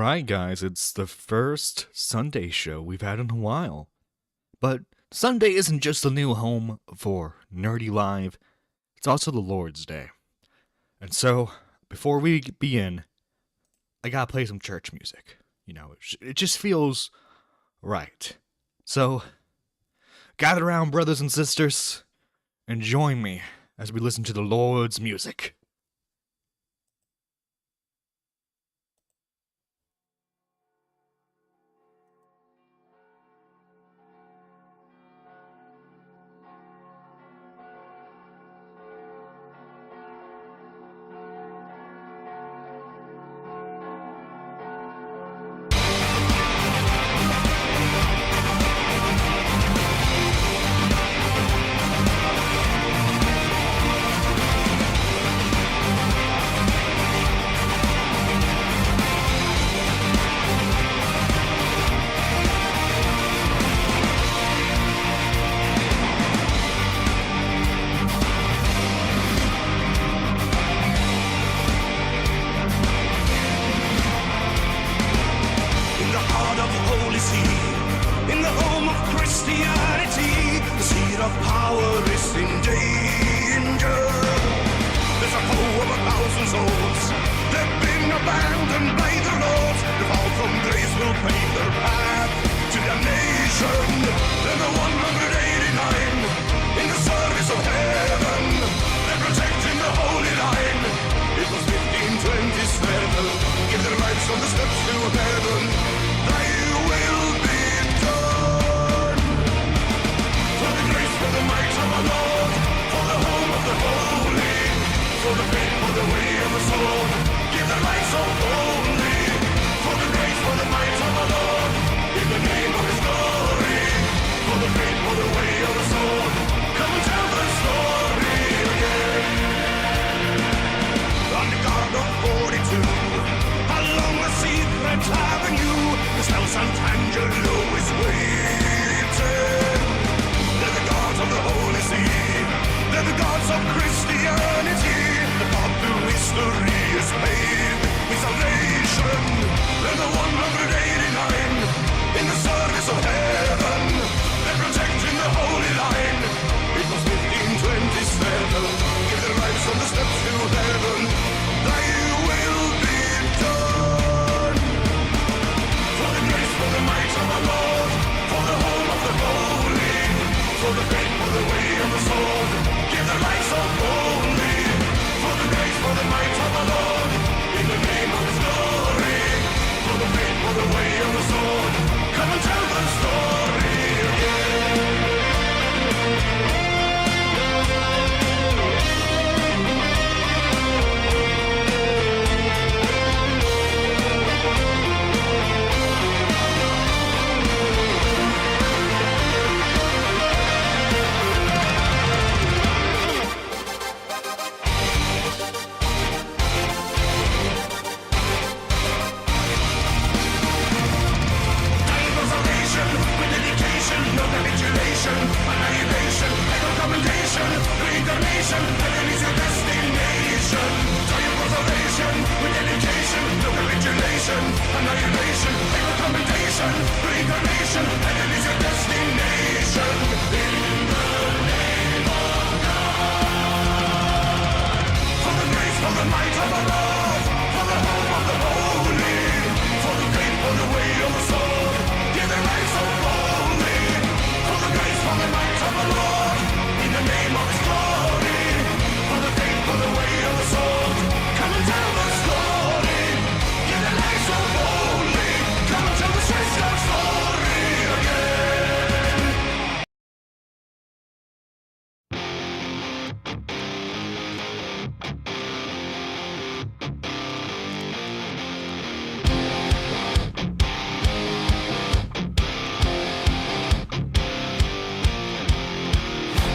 Alright, guys, it's the first Sunday show we've had in a while. But Sunday isn't just a new home for Nerdy Live, it's also the Lord's Day. And so, before we begin, I gotta play some church music. You know, it just feels right. So, gather around, brothers and sisters, and join me as we listen to the Lord's music.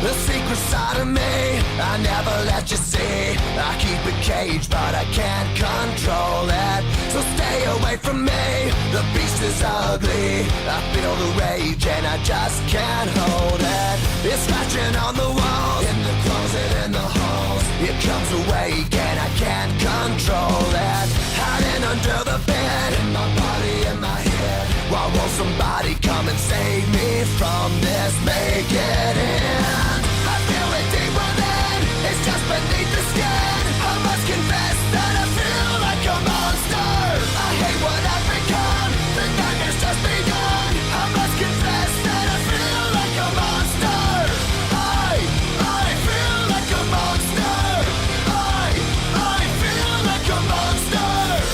The secret side of me, I never let you see. I keep it caged, but I can't control it. So stay away from me, the beast is ugly. I feel the rage and I just can't hold it. It's scratching on the walls, in the closet, in the halls. It comes awake and I can't control it. Hiding under the bed, in my somebody come and save me from this? Make it end. I feel it deep within, it's just beneath the skin. I must confess that I feel like a monster. I hate what I've become, the nightmare's just begun. I must confess that I feel like a monster. I feel like a monster. I feel like a monster.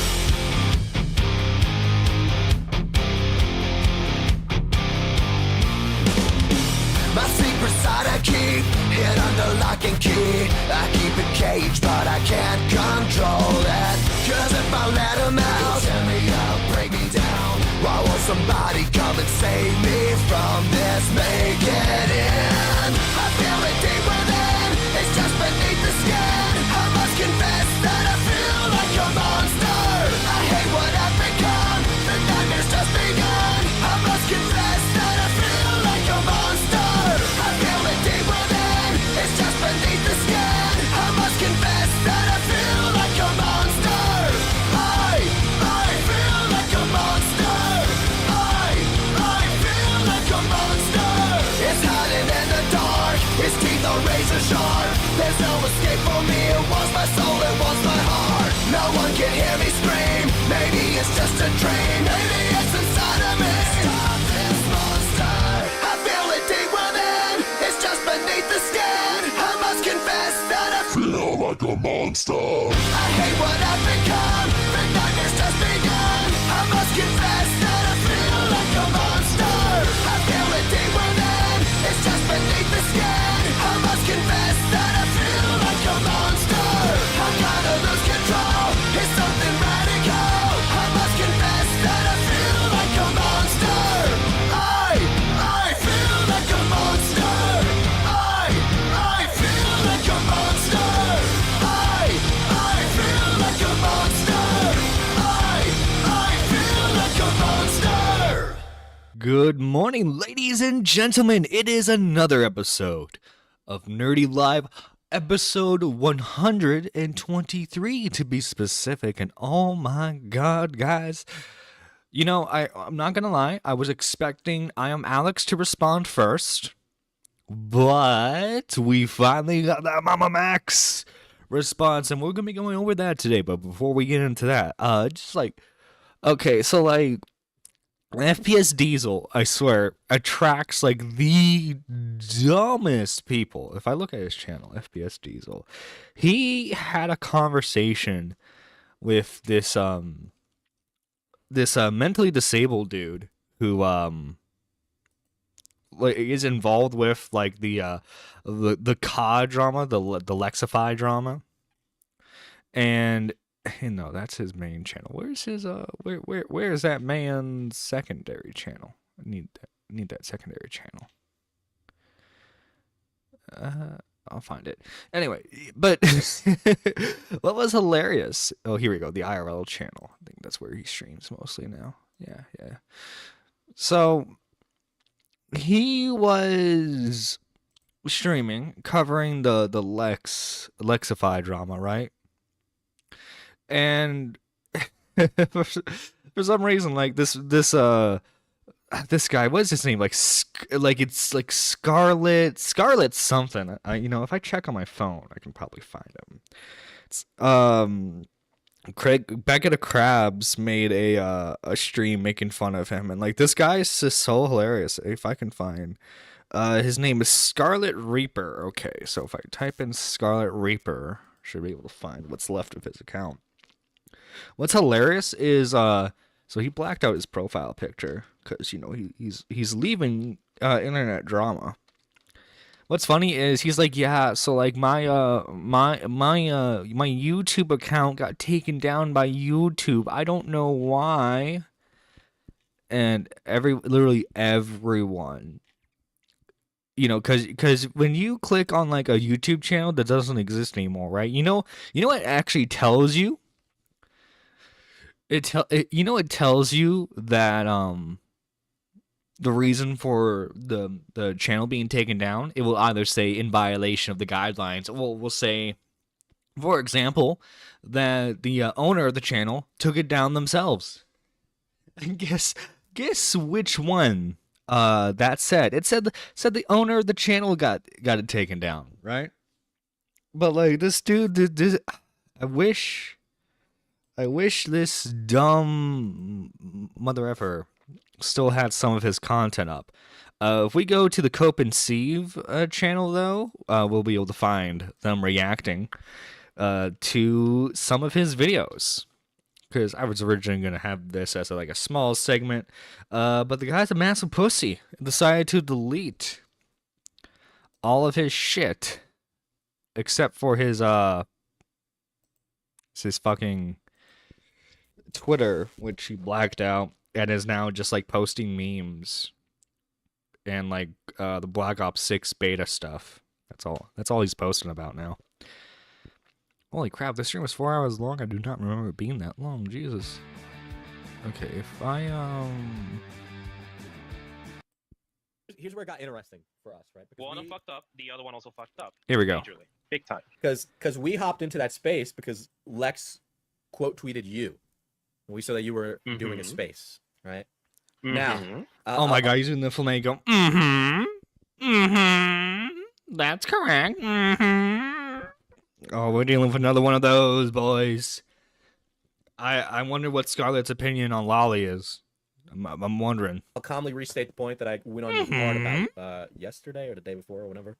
My secret side I keep hid under lock and key. I keep it caged, but I can't control it. Cause if I let him out, he'll tear me up, break me down. Why won't somebody come and save me from this? Make it end. I feel it deep within, it's just beneath the skin. I must confess that I feel like a monster. I hate what I've become, the nightmare's just begun. I must confess that I feel like a monster. I feel it deep within, it's just beneath the skin. I must confess that I feel like a monster. I feel like a monster. I feel like a monster. It's hiding in the dark, its teeth are razor sharp. There's no escape for me, it wants my soul, it wants my heart. No one can hear me scream, maybe it's just a dream. Maybe it's inside of me. Stop this monster. I feel it deep within, it's just beneath the skin. I must confess that I feel like a monster. I hate what I've become, the nightmare's just begun. I must confess that I feel like a monster. I feel it deep within, it's just beneath the skin. I must confess that I feel like a monster. I gotta lose control, it's something radical. I must confess that I feel like a monster. I feel like a monster. I feel like a monster. I feel like a monster. I feel like a monster. Good morning, ladies and gentlemen. It is another episode of Nerdy Live, episode 123 to be specific. And oh my god, guys, you know, I'm not gonna lie, I was expecting I Am Alex to respond first, but we finally got that Mamamax response, and we're gonna be going over that today. But before we get into that, FPS Diesel, I swear, attracts like the dumbest people. If I look at his channel, FPS Diesel, he had a conversation with this mentally disabled dude who like is involved with like the COD drama, the Lexify drama, and no, that's his main channel. Where's his where's that man's secondary channel? I need that secondary channel. I'll find it. Anyway, but what was hilarious? Oh, here we go. The IRL channel. I think that's where he streams mostly now. Yeah. So he was streaming covering the Lexify drama, right? And for some reason, like this guy, what's his name? It's like Scarlet something. If I check on my phone, I can probably find him. It's Craig Beckett of Krabs made a stream making fun of him, and like this guy is just so hilarious. If I can find his name is Scarlet Reaper. Okay, so if I type in Scarlet Reaper, should be able to find what's left of his account. What's hilarious is so he blacked out his profile picture because he's leaving internet drama. What's funny is he's like, yeah, so like my YouTube account got taken down by YouTube. I don't know why. And literally everyone, because when you click on like a YouTube channel that doesn't exist anymore, right? You know what it actually tells you? It tells you that the reason for the channel being taken down, it will either say in violation of the guidelines, or we'll say, for example, that the owner of the channel took it down themselves. And guess Guess which one that said. It said the owner of the channel got it taken down, right? But like this dude, I wish this dumb mother effer still had some of his content up. If we go to the Cope and Sieve channel, though, we'll be able to find them reacting to some of his videos. Because I was originally going to have this as like a small segment, but the guy's a massive pussy. Decided to delete all of his shit, except for his fucking Twitter, which he blacked out, and is now just like posting memes and like the Black Ops 6 beta stuff. That's all he's posting about now. Holy crap, this stream was 4 hours long. I do not remember it being that long. Jesus. Okay, if I Here's where it got interesting for us, right? Because one fucked up, the other one also fucked up. Here we go. Majorly. Big time. Because we hopped into that space because Lex quote tweeted you. We saw that you were doing a space, right? Now, oh my god, he's in the flamenco. That's correct. Oh, we're dealing with another one of those, boys. I wonder what Scarlett's opinion on Lolly is. I'm wondering. I'll calmly restate the point that I went on your part about yesterday or the day before or whatever.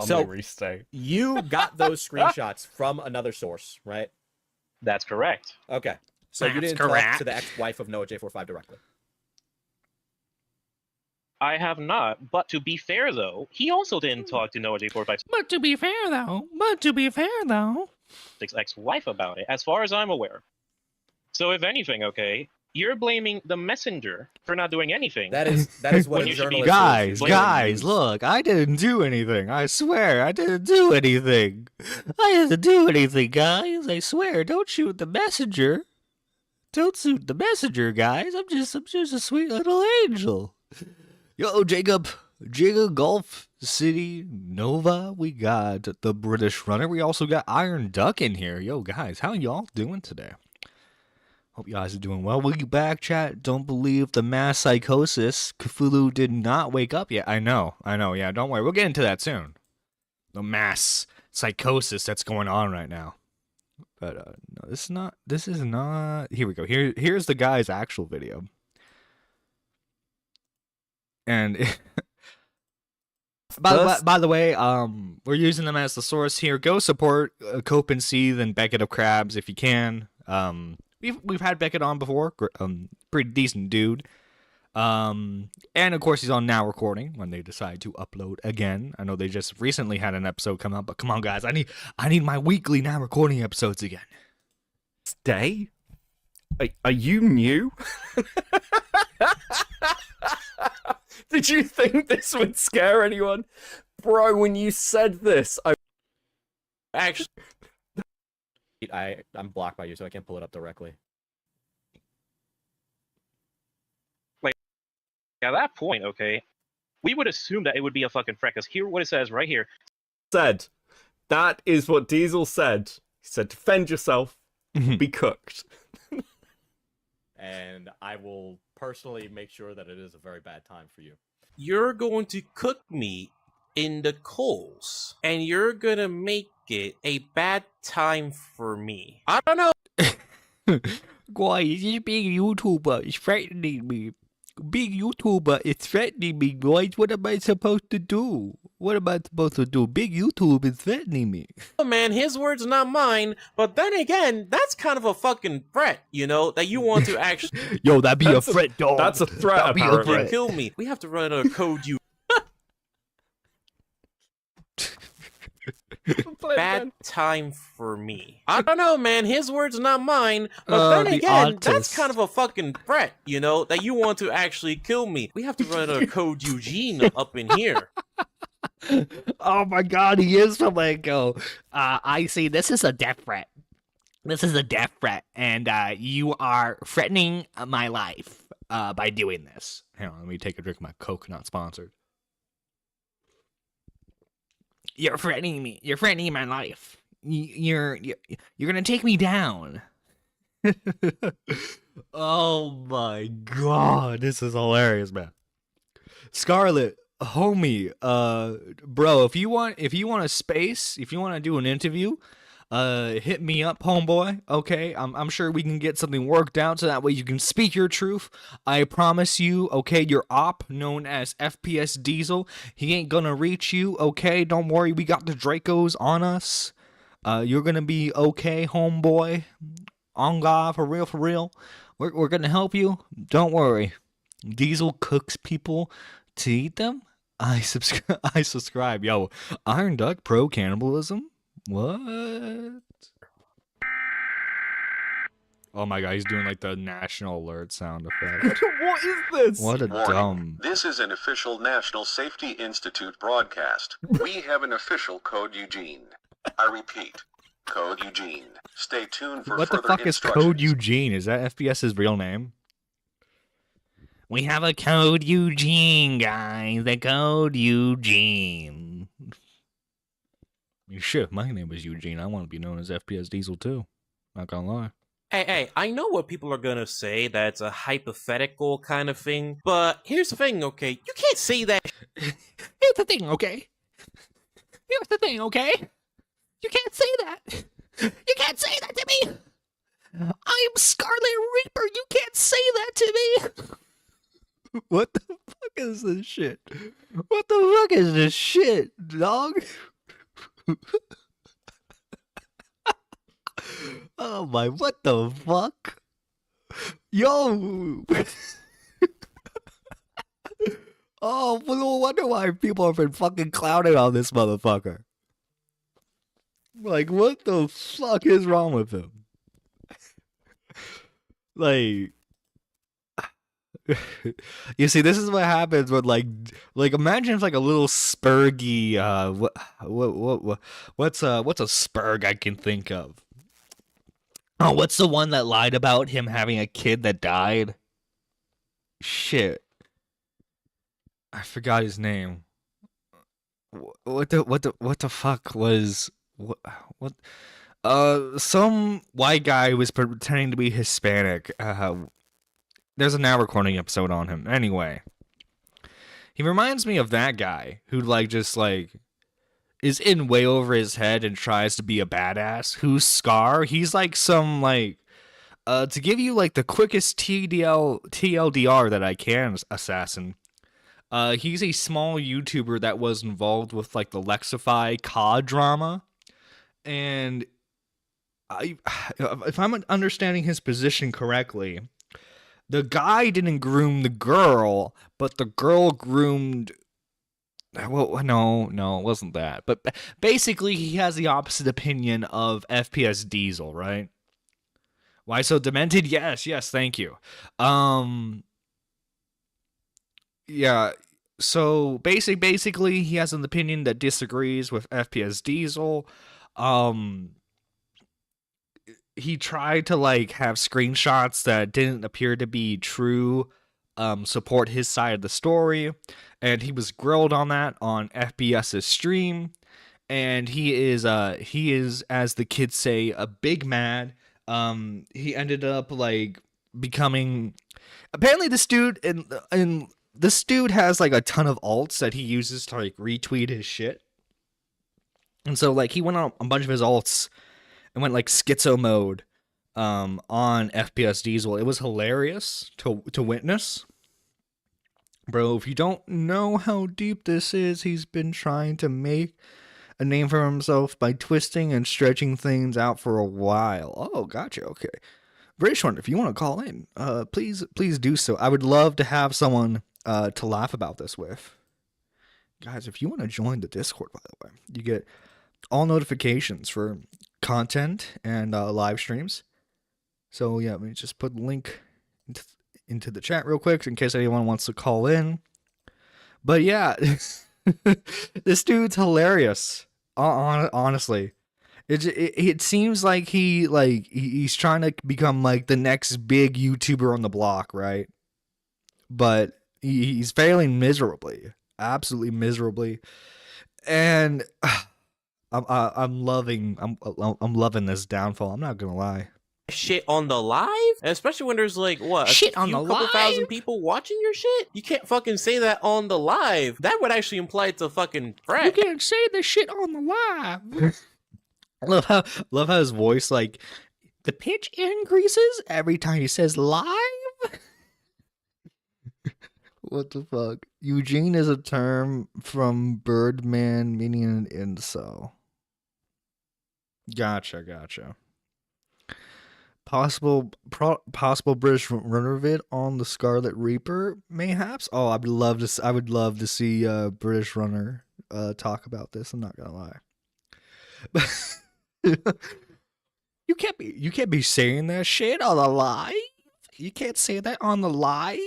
So restate. You got those screenshots from another source, right? That's correct. Okay. So you didn't talk to the ex-wife of Noah J45 directly. I have not, but to be fair though, he also didn't talk to Noah J456's But to be fair though, ex-wife about it, as far as I'm aware. So if anything, okay, you're blaming the messenger for not doing anything. That is what When a you should be- journalist guys, look, I didn't do anything. I swear, I didn't do anything. I didn't do anything, guys. I swear, don't shoot the messenger. Don't shoot the messenger, guys. I'm just a sweet little angel. Yo, Jacob Gulf City Nova. We got the British Runner. We also got Iron Duck in here. Yo, guys, how y'all doing today? Hope you guys are doing well. We'll be back, chat. Don't believe the mass psychosis. Cthulhu did not wake up yet. I know. Yeah, don't worry. We'll get into that soon. The mass psychosis that's going on right now. But no, this is not. Here we go. Here's the guy's actual video. And by the way, we're using them as the source here. Go support Cope and Seethe and Beckett of Crabs if you can. We've had Beckett on before. Pretty decent dude. And of course he's on Now Recording when they decide to upload again. I know they just recently had an episode come out, but come on guys, I need my weekly Now Recording episodes again. Stay? Are you new? Did you think this would scare anyone? Bro, when you said this, I'm blocked by you, so I can't pull it up directly. At that point, okay, we would assume that it would be a fucking threat, because here what it says right here. said. That is what Diesel said. He said, defend yourself, be cooked. And I will personally make sure that it is a very bad time for you. You're going to cook me in the coals, and you're gonna make it a bad time for me. I don't know. Guys, this big YouTuber is threatening me. Big YouTuber is threatening me, guys. What am I supposed to do? Big YouTube is threatening me. Oh, man, his words, not mine. But then again, that's kind of a fucking threat, you know, that you want to actually Yo, that'd be a threat, dog. That's a threat, That'd be a apparently. threat. kill me. We have to run a code you bad time for me. I don't know, man. His words, not mine. But then the again, that's autist. kind of a fucking threat, you know, that you want to actually kill me. We have to run a code Eugene up in here. Oh my god, he is Flamenco. I see, this is a death threat. This is a death threat, and you are threatening my life by doing this. Hang on, let me take a drink of my Coke, not sponsored. You're threatening me. You're threatening my life. You're gonna take me down. Oh my god, this is hilarious, man. Scarlett, homie, bro, if you want a space, if you want to do an interview, hit me up, homeboy. Okay, I'm sure we can get something worked out so that way you can speak your truth. I promise you. Okay, your op known as FPS Diesel, he ain't gonna reach you. Okay, don't worry, we got the Dracos on us. You're gonna be okay, homeboy. On God, for real, for real. We're gonna help you. Don't worry. Diesel cooks people to eat them. I subscribe. I subscribe. Yo, Iron Duck pro cannibalism. What? Oh my god, he's doing like the national alert sound effect. What is this? What a Warning. dumb. This is an official National Safety Institute broadcast. We have an official Code Eugene. I repeat, Code Eugene. Stay tuned for What the further fuck is instructions. Code Eugene? Is that FBS's real name? We have a Code Eugene, guys. The Code Eugene. Shit, my name is Eugene. I want to be known as FPS Diesel too. Not gonna lie. Hey, I know what people are gonna say. That's a hypothetical kind of thing. But here's the thing, okay? You can't say that. Here's the thing, okay? Here's the thing, okay? You can't say that. You can't say that to me. I'm Scarlet Reaper. You can't say that to me. What the fuck is this shit? What the fuck is this shit, dog? Oh my, what the fuck? Yo! Oh, no wonder why people have been fucking clowning on this motherfucker. Like, what the fuck is wrong with him? Like, you see, this is what happens when, like imagine if like a little spurgy, what's a spurg I can think of? Oh, what's the one that lied about him having a kid that died? Shit, I forgot his name. What the fuck was what? Some white guy who was pretending to be Hispanic. There's a Now Recording episode on him. Anyway, he reminds me of that guy who just is in way over his head and tries to be a badass. Who's Scar? He's like some to give you like the quickest TLDR that I can, assassin. He's a small YouTuber that was involved with like the Lexify COD drama, and if I'm understanding his position correctly, the guy didn't groom the girl, but the girl groomed. Well, no, it wasn't that. But basically, he has the opposite opinion of FPS Diesel, right? Why so demented? Yes, thank you. Yeah. So basically, he has an opinion that disagrees with FPS Diesel. He tried to have screenshots that didn't appear to be true, support his side of the story, and he was grilled on that on FBS's stream, and he is, as the kids say, a big mad. He ended up becoming. Apparently, this dude and this dude has a ton of alts that he uses to retweet his shit, and so he went on a bunch of his alts and went schizo mode on FPS Diesel. It was hilarious to witness. Bro, if you don't know how deep this is, he's been trying to make a name for himself by twisting and stretching things out for a while. Oh, gotcha. Okay. British one, if you want to call in, please do so. I would love to have someone to laugh about this with. Guys, if you want to join the Discord, by the way, you get all notifications for content and live streams. So yeah, let me just put the link into the chat real quick in case anyone wants to call in. But yeah, this dude's hilarious. Honestly, it seems like he's trying to become the next big YouTuber on the block, right? But he's failing miserably, absolutely miserably, and I'm loving this downfall. I'm not gonna lie. shit on the live, especially when there's like what Shit a on few the couple live? thousand people watching your shit. You can't fucking say that on the live. That would actually imply it's a fucking You threat. can't say the shit on the live. love how his voice, like, the pitch increases every time he says live. What the fuck? Eugene is a term from Birdman meaning an incel. Gotcha. Possible British runner vid on the Scarlet Reaper, mayhaps. Oh, I would love to see British runner talk about this. I'm not gonna lie. You can't be saying that shit on the live. You can't say that on the live.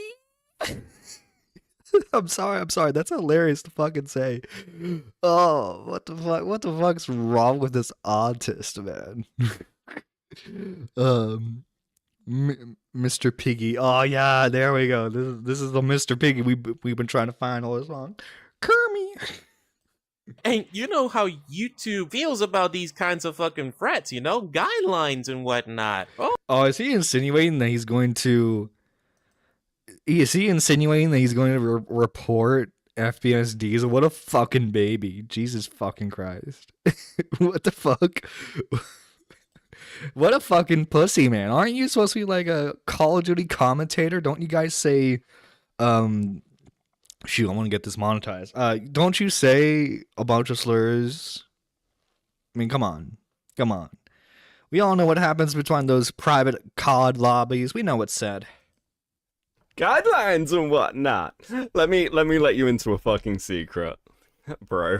I'm sorry. That's hilarious to fucking say. Oh, what the fuck? What the fuck's wrong with this autist, man? Mr. Piggy. Oh yeah, there we go. This is the Mr. Piggy we've been trying to find all this long. Kermie. And you know how YouTube feels about these kinds of fucking threats, you know, guidelines and whatnot. Oh, is he insinuating that he's going to? Is he insinuating that he's going to report FPS Diesel? What a fucking baby! Jesus fucking Christ! What the fuck? What a fucking pussy, man! Aren't you supposed to be like a Call of Duty commentator? Don't you guys say, shoot, I want to get this monetized. Don't you say a bunch of slurs? I mean, come on. We all know what happens between those private COD lobbies. We know what's said. Guidelines and whatnot. Let me let you into a fucking secret, bro.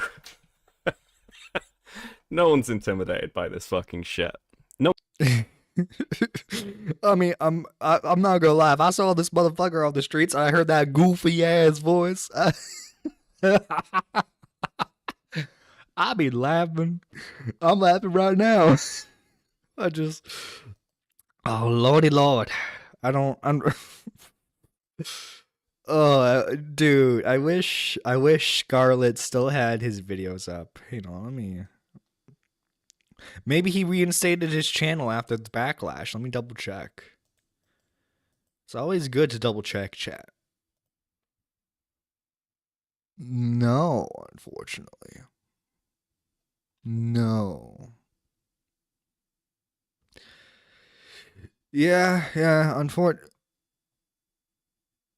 No one's intimidated by this fucking shit. No. I mean, I'm not gonna lie. If I saw this motherfucker on the streets, I heard that goofy ass voice. I'd be laughing. I'm laughing right now. Oh lordy lord, I'm. Oh, dude, I wish Scarlett still had his videos up. You know, maybe he reinstated his channel after the backlash. Let me double check. It's always good to double check, chat. No, unfortunately. No. Yeah,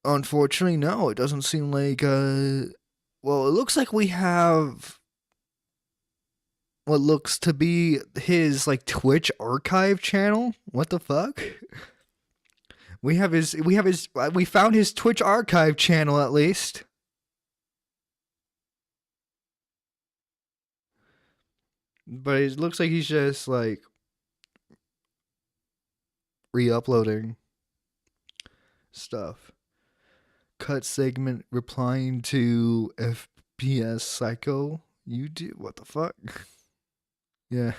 unfortunately, no. It doesn't seem like, well, it looks like we have what looks to be his, like, Twitch archive channel. What the fuck? We found his Twitch archive channel, at least. But it looks like he's just, like, re-uploading stuff. Cut segment replying to FPS Psycho. You do? What the fuck? Yeah.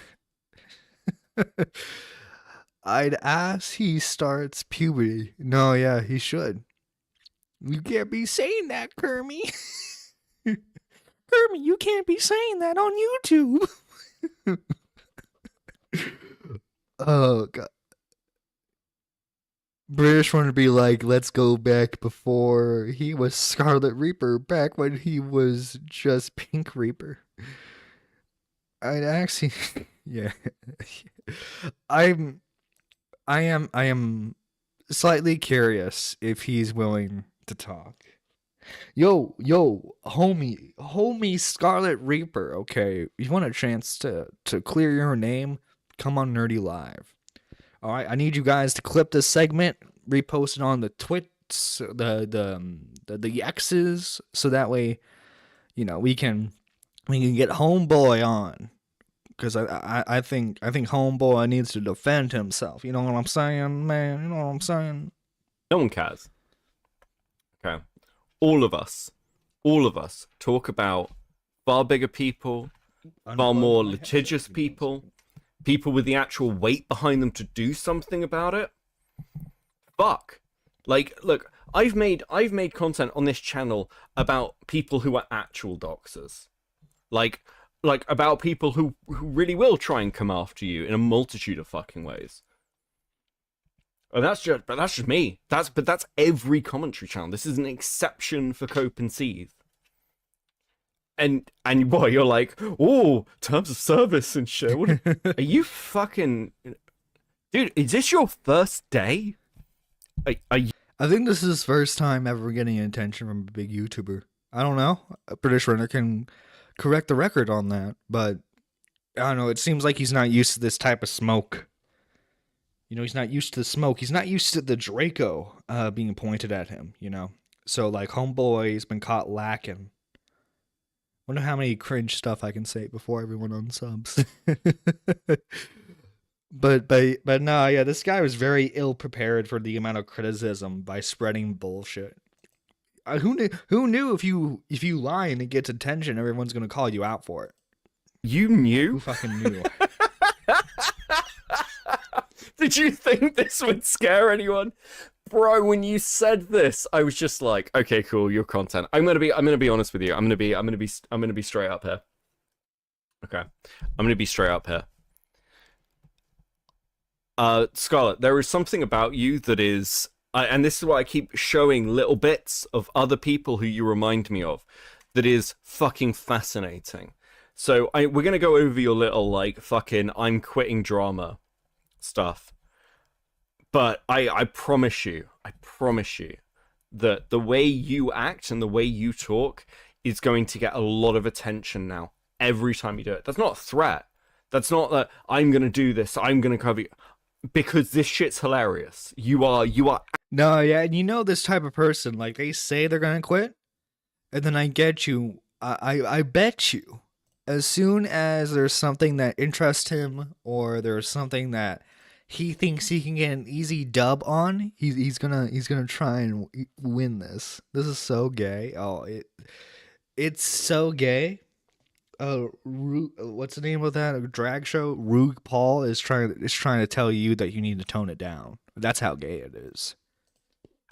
I'd ask he starts puberty. No, yeah, he should. You can't be saying that, Kermie. Kermie, you can't be saying that on YouTube. Oh, God. British want to be like, let's go back before he was Scarlet Reaper, back when he was just Pink Reaper. I'd actually, yeah. I am slightly curious if he's willing to talk. Yo, homie Scarlet Reaper, okay, you want a chance to clear your name? Come on Nerdy Live. All right, I need you guys to clip this segment, repost it on the Twits, the X's, so that way, you know, we can get Homeboy on, because I think Homeboy needs to defend himself. You know what I'm saying, man? You know what I'm saying? No one cares. Okay, all of us talk about far bigger people, far more litigious people. People with the actual weight behind them to do something about it. Fuck. Like, look, I've made content on this channel about people who are actual doxers. Like about people who really will try and come after you in a multitude of fucking ways. Oh, that's just me. That's every commentary channel. This is an exception for Cope and Seethe. And boy, you're like, oh, terms of service and shit. What are you fucking, dude? Is this your first day? Are you... I think this is his first time ever getting attention from a big YouTuber. I don't know. British Runner can correct the record on that, but I don't know. It seems like he's not used to this type of smoke. You know, he's not used to the smoke. He's not used to the Draco being pointed at him, you know? So, like, Homeboy's been caught lacking. Wonder how many cringe stuff I can say before everyone unsubs. but no, yeah, this guy was very ill prepared for the amount of criticism by spreading bullshit. Who knew if you lie and it gets attention, everyone's gonna call you out for it? You knew? Who fucking knew? Did you think this would scare anyone? Bro, when you said this, I was just like, okay, cool, your content. I'm gonna be honest with you. I'm gonna be straight up here. Okay. I'm gonna be straight up here. Scarlett, there is something about you that is, and this is why I keep showing little bits of other people who you remind me of, that is fucking fascinating. So we're gonna go over your little, like, fucking I'm quitting drama stuff. But I promise you that the way you act and the way you talk is going to get a lot of attention now every time you do it. That's not a threat. That's not that I'm going to do this, I'm going to cover you. Because this shit's hilarious. You are. No, yeah, and you know this type of person, like, they say they're going to quit, and then I get you, I bet you, as soon as there's something that interests him, or there's something that he thinks he can get an easy dub on, he's gonna try and win this. This is so gay. Oh, it's so gay. What's the name of that drag show? Roog Paul is trying to tell you that you need to tone it down. That's how gay it is.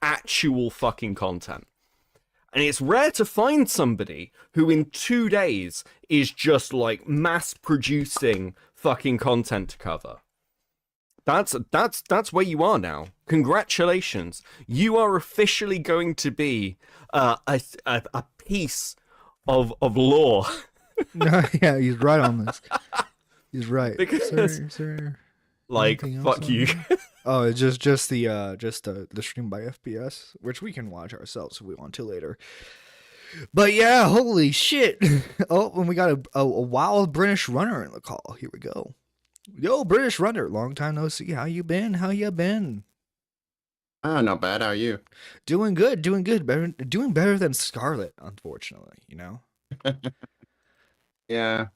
Actual fucking content. And it's rare to find somebody who in 2 days is just like mass producing fucking content to cover. That's where you are now. Congratulations. You are officially going to be a piece of law. No, yeah, he's right on this. He's right. Because, sir. Like, fuck you. Oh, it's just the stream by FPS, which we can watch ourselves if we want to later. But yeah, holy shit. Oh, and we got a wild British runner in the call. Here we go. Yo, British runner, long time no see. How you been? Not bad. How are you? Doing good. Doing better than Scarlet, unfortunately, you know? Yeah.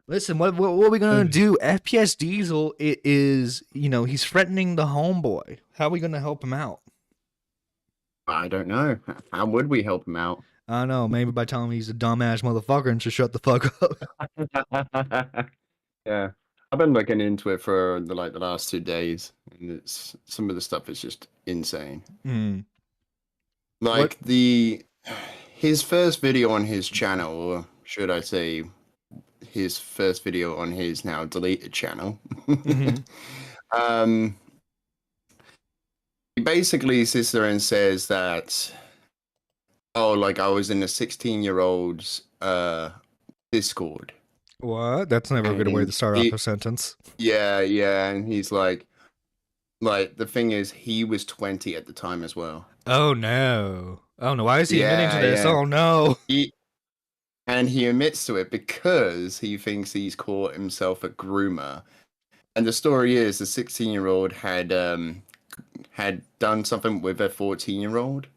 Listen, what are we gonna do? FPS Diesel is, you know, he's threatening the homeboy. How are we gonna help him out? I don't know. How would we help him out? I don't know, maybe by telling him he's a dumbass motherfucker and should shut the fuck up. Yeah. I've been looking into it for the last 2 days, and it's some of the stuff is just insane. Like his first video on his channel, or should I say, his first video on his now deleted channel. He basically sits there and says that, oh, like I was in a 16-year-old's Discord. What? That's never a good way to start off a sentence. Yeah, and he's like the thing is, he was 20 at the time as well. Oh no! Why is he admitting to this? Yeah. Oh no! He admits to it because he thinks he's caught himself a groomer. And the story is, the 16-year-old had done something with a 14-year-old,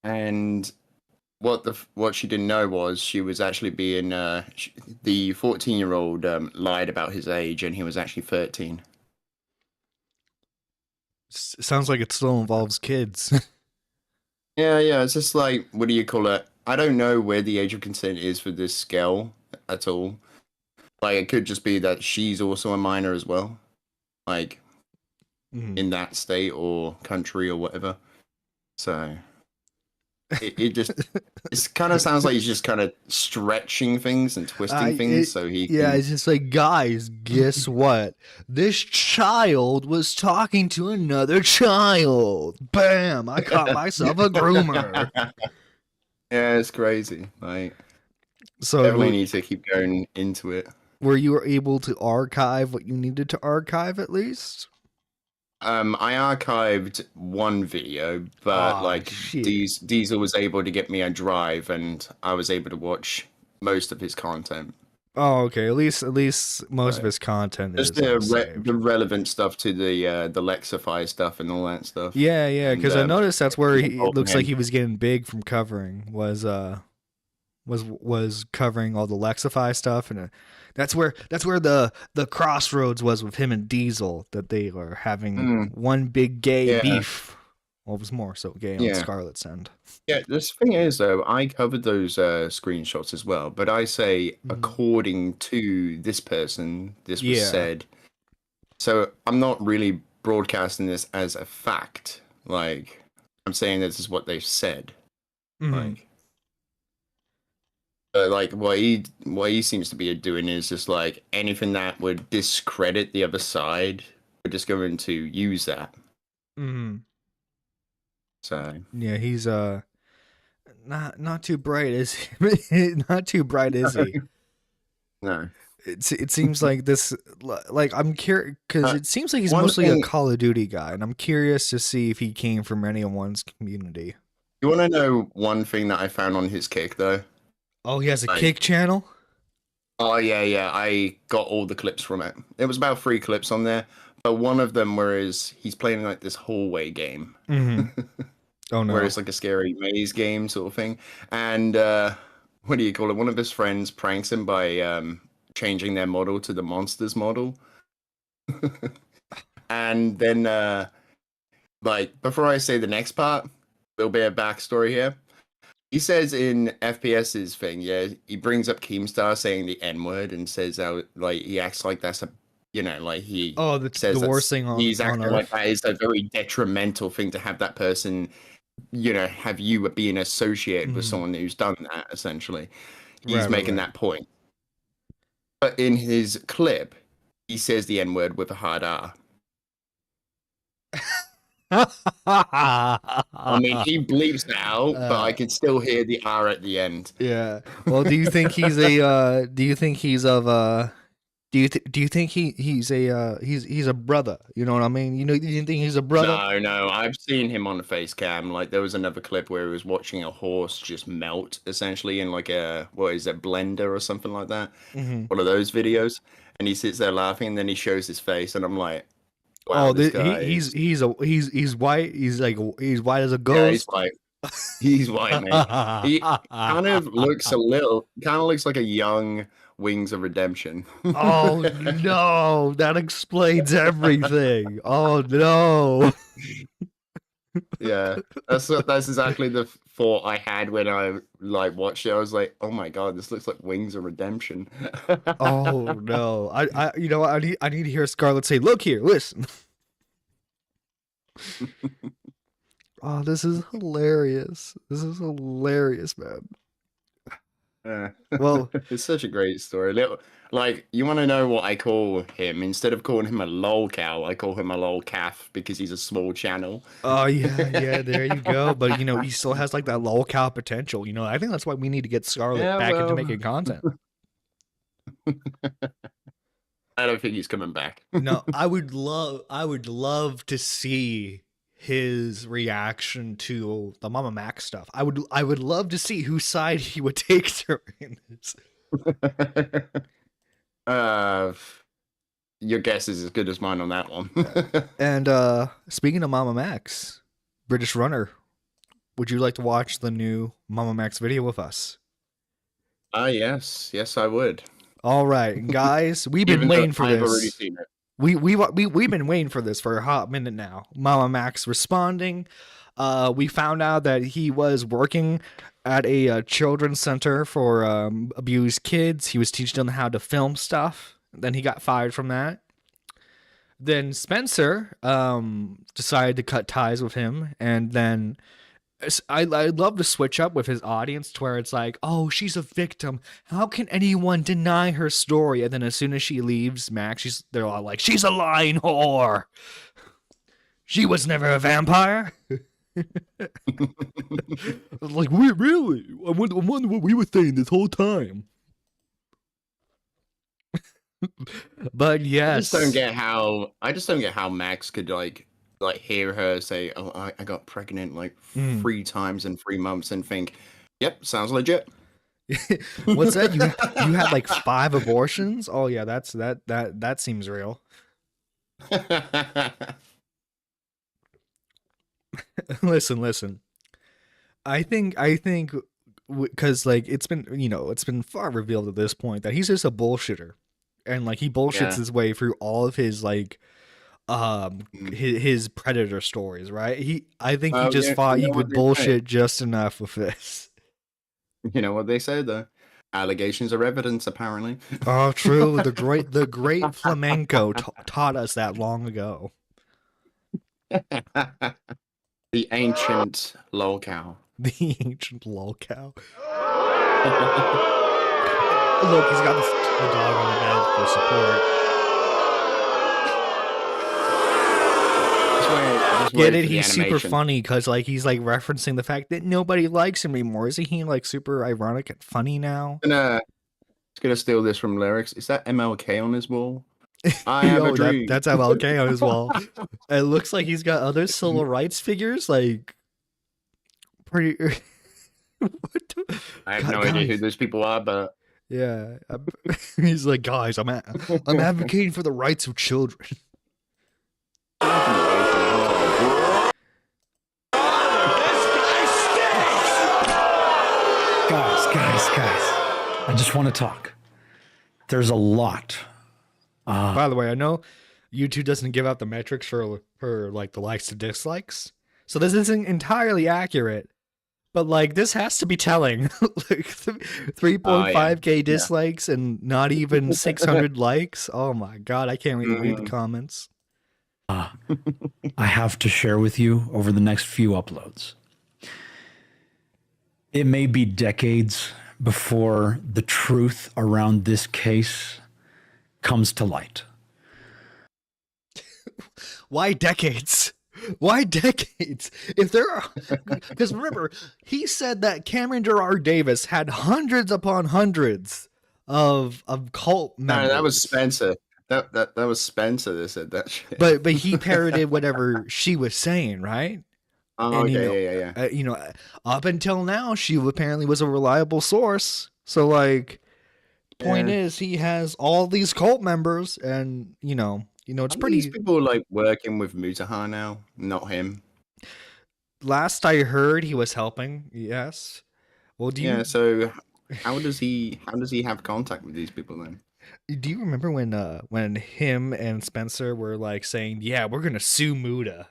and what she didn't know was she was actually being the 14-year-old lied about his age, and he was actually 13. Sounds like it still involves kids. Yeah, it's just like, what do you call it? I don't know where the age of consent is for this girl at all. Like, it could just be that she's also a minor as well, like in that state or country or whatever. So it just it kind of sounds like he's just kind of stretching things and twisting things so he yeah, can... it's just like, guys, guess what? This child was talking to another child. Bam! I caught myself a groomer. Yeah, it's crazy. Like, So definitely need to keep going into it. were you able to archive what you needed to archive at least? I archived one video, but Aw, like shit. Diesel was able to get me a drive, and I was able to watch most of his content. Oh, okay. At least most of his content is Just the saved. the relevant stuff to the Lexify stuff and all that stuff. Yeah, because I And, noticed that's where he oh, it looks like man. he was getting big from covering was covering all the Lexify stuff, and that's where the crossroads was with him and Diesel, that they were having one big gay Yeah. beef. Well, it was more so gay on Yeah. Scarlet's end. Yeah, this thing is though, I covered those screenshots as well, but I say according to this person, this was Yeah. said. So I'm not really broadcasting this as a fact. Like, I'm saying this is what they've said. Mhm. Like what he seems to be doing is just like anything that would discredit the other side, we're just going to use that. Mhm. So Yeah, he's not too bright, is he? Not too bright, is he? no. It seems like this, like, I'm curious because it seems like he's one mostly thing- a Call of Duty guy, and I'm curious to see if he came from anyone's community. You want to know one thing that I found on his kick though? Oh, he has a Like- kick channel. Oh yeah, I got all the clips from it. It was about 3 clips on there, but one of them whereas he's playing like this hallway game. Mm-hmm. Oh no. Where it's like a scary maze game sort of thing. And what do you call it? One of his friends pranks him by changing their model to the monsters model. And then like before I say the next part, a little bit of backstory here. He says in FPS's thing, yeah, he brings up Keemstar saying the N-word and says how like he acts like that's a, you know, like he says the worst thing on he's acting Earth. like that is a very detrimental thing to have that person, you know, have you being associated with someone who's done that, essentially. He's making that point. But in his clip, he says the N-word with a hard R. I mean, he bleeps that out, but I can still hear the R at the end. Yeah. Well, do you think he's a? Do you think he's of? Do you think he's a brother? You know what I mean? You think he's a brother? No, I've seen him on the face cam. Like there was another clip where he was watching a horse just melt, essentially, in like a what is it, blender or something like that. Mm-hmm. One of those videos, and he sits there laughing, and then he shows his face, and I'm like, wow, this guy he's white. He's white as a yeah, ghost. he's white. He's white, man. He kind of looks like a young Wings of Redemption. Oh no, that explains everything. Oh no. Yeah, that's exactly the thought I had when I like watched it. I was like, oh my god, this looks like Wings of Redemption. Oh no. I you know what? I need to hear Scarlett say, "Look here, listen." Oh, this is hilarious. This is hilarious, man. Yeah. Well, it's such a great story. Like, you want to know what I call him? Instead of calling him a lol cow, I call him a lol calf because he's a small channel. oh yeah, there you go. But he still has like that lol cow potential. I think that's why we need to get Scarlett back into making content. I don't think he's coming back. No, I would love to see his reaction to the Mamamax stuff. I would love to see whose side he would take during this. Your guess is as good as mine on that one. And speaking of Mamamax, British Runner, would you like to watch the new Mamamax video with us? Yes, I would. All right, guys, we've been waiting for I've this. already seen it. We've been waiting for this for a hot minute now. Mamamax responding. We found out that he was working at a children's center for abused kids. He was teaching them how to film stuff. Then he got fired from that. Then Spencer decided to cut ties with him, and then I'd love to switch up with his audience to where it's like, oh, she's a victim. How can anyone deny her story? And then as soon as she leaves, Max, they're all like, she's a lying whore. She was never a vampire. Like, we really? I wonder what we were saying this whole time. But yes, I just don't get how Max could like hear her say, "Oh, I got pregnant like 3 times in 3 months," and think, "Yep, sounds legit." What's that? You had like 5 abortions? Oh yeah, that seems real. Listen. I think because like it's been far revealed at this point that he's just a bullshitter, and like he bullshits his way through all of his like his predator stories, right? I think he just thought he could bullshit just enough with this. You know what they say though? Allegations are evidence, apparently. Oh, true. The great flamenco taught us that long ago. The ancient lolcow. The ancient lolcow. Look, he's got the dog on the bed for support. Get it? He's super funny because like he's like referencing the fact that nobody likes him anymore. Isn't he like super ironic and funny now? It's gonna steal this from lyrics. Is that MLK on his wall? I have a dream. That's MLK on his wall. It looks like he's got other civil rights figures, like pretty. I have no idea who those people are, but yeah, he's like, guys, I'm advocating for the rights of children. Guys, I just want to talk. There's a lot. By the way, I know YouTube doesn't give out the metrics for like the likes to dislikes, so this isn't entirely accurate. But like this has to be telling. Like 3.5K dislikes and not even 600 likes. Oh my god, I can't even read the comments. I have to share with you over the next few uploads. It may be decades before the truth around this case comes to light. Why decades? Why decades? If there are, because remember, he said that Cameron Gerard Davis had hundreds upon hundreds of cult members. No, that was Spencer. That was Spencer that said that shit. But he parroted whatever she was saying, right? Oh, and, yeah. Up until now, she apparently was a reliable source. So, like, point is, he has all these cult members, and it's pretty. These people like working with Mutaha now, not him. Last I heard, he was helping. Yes. Well, So, how does he have contact with these people then? Do you remember when him and Spencer were like saying, "Yeah, we're gonna sue Muta."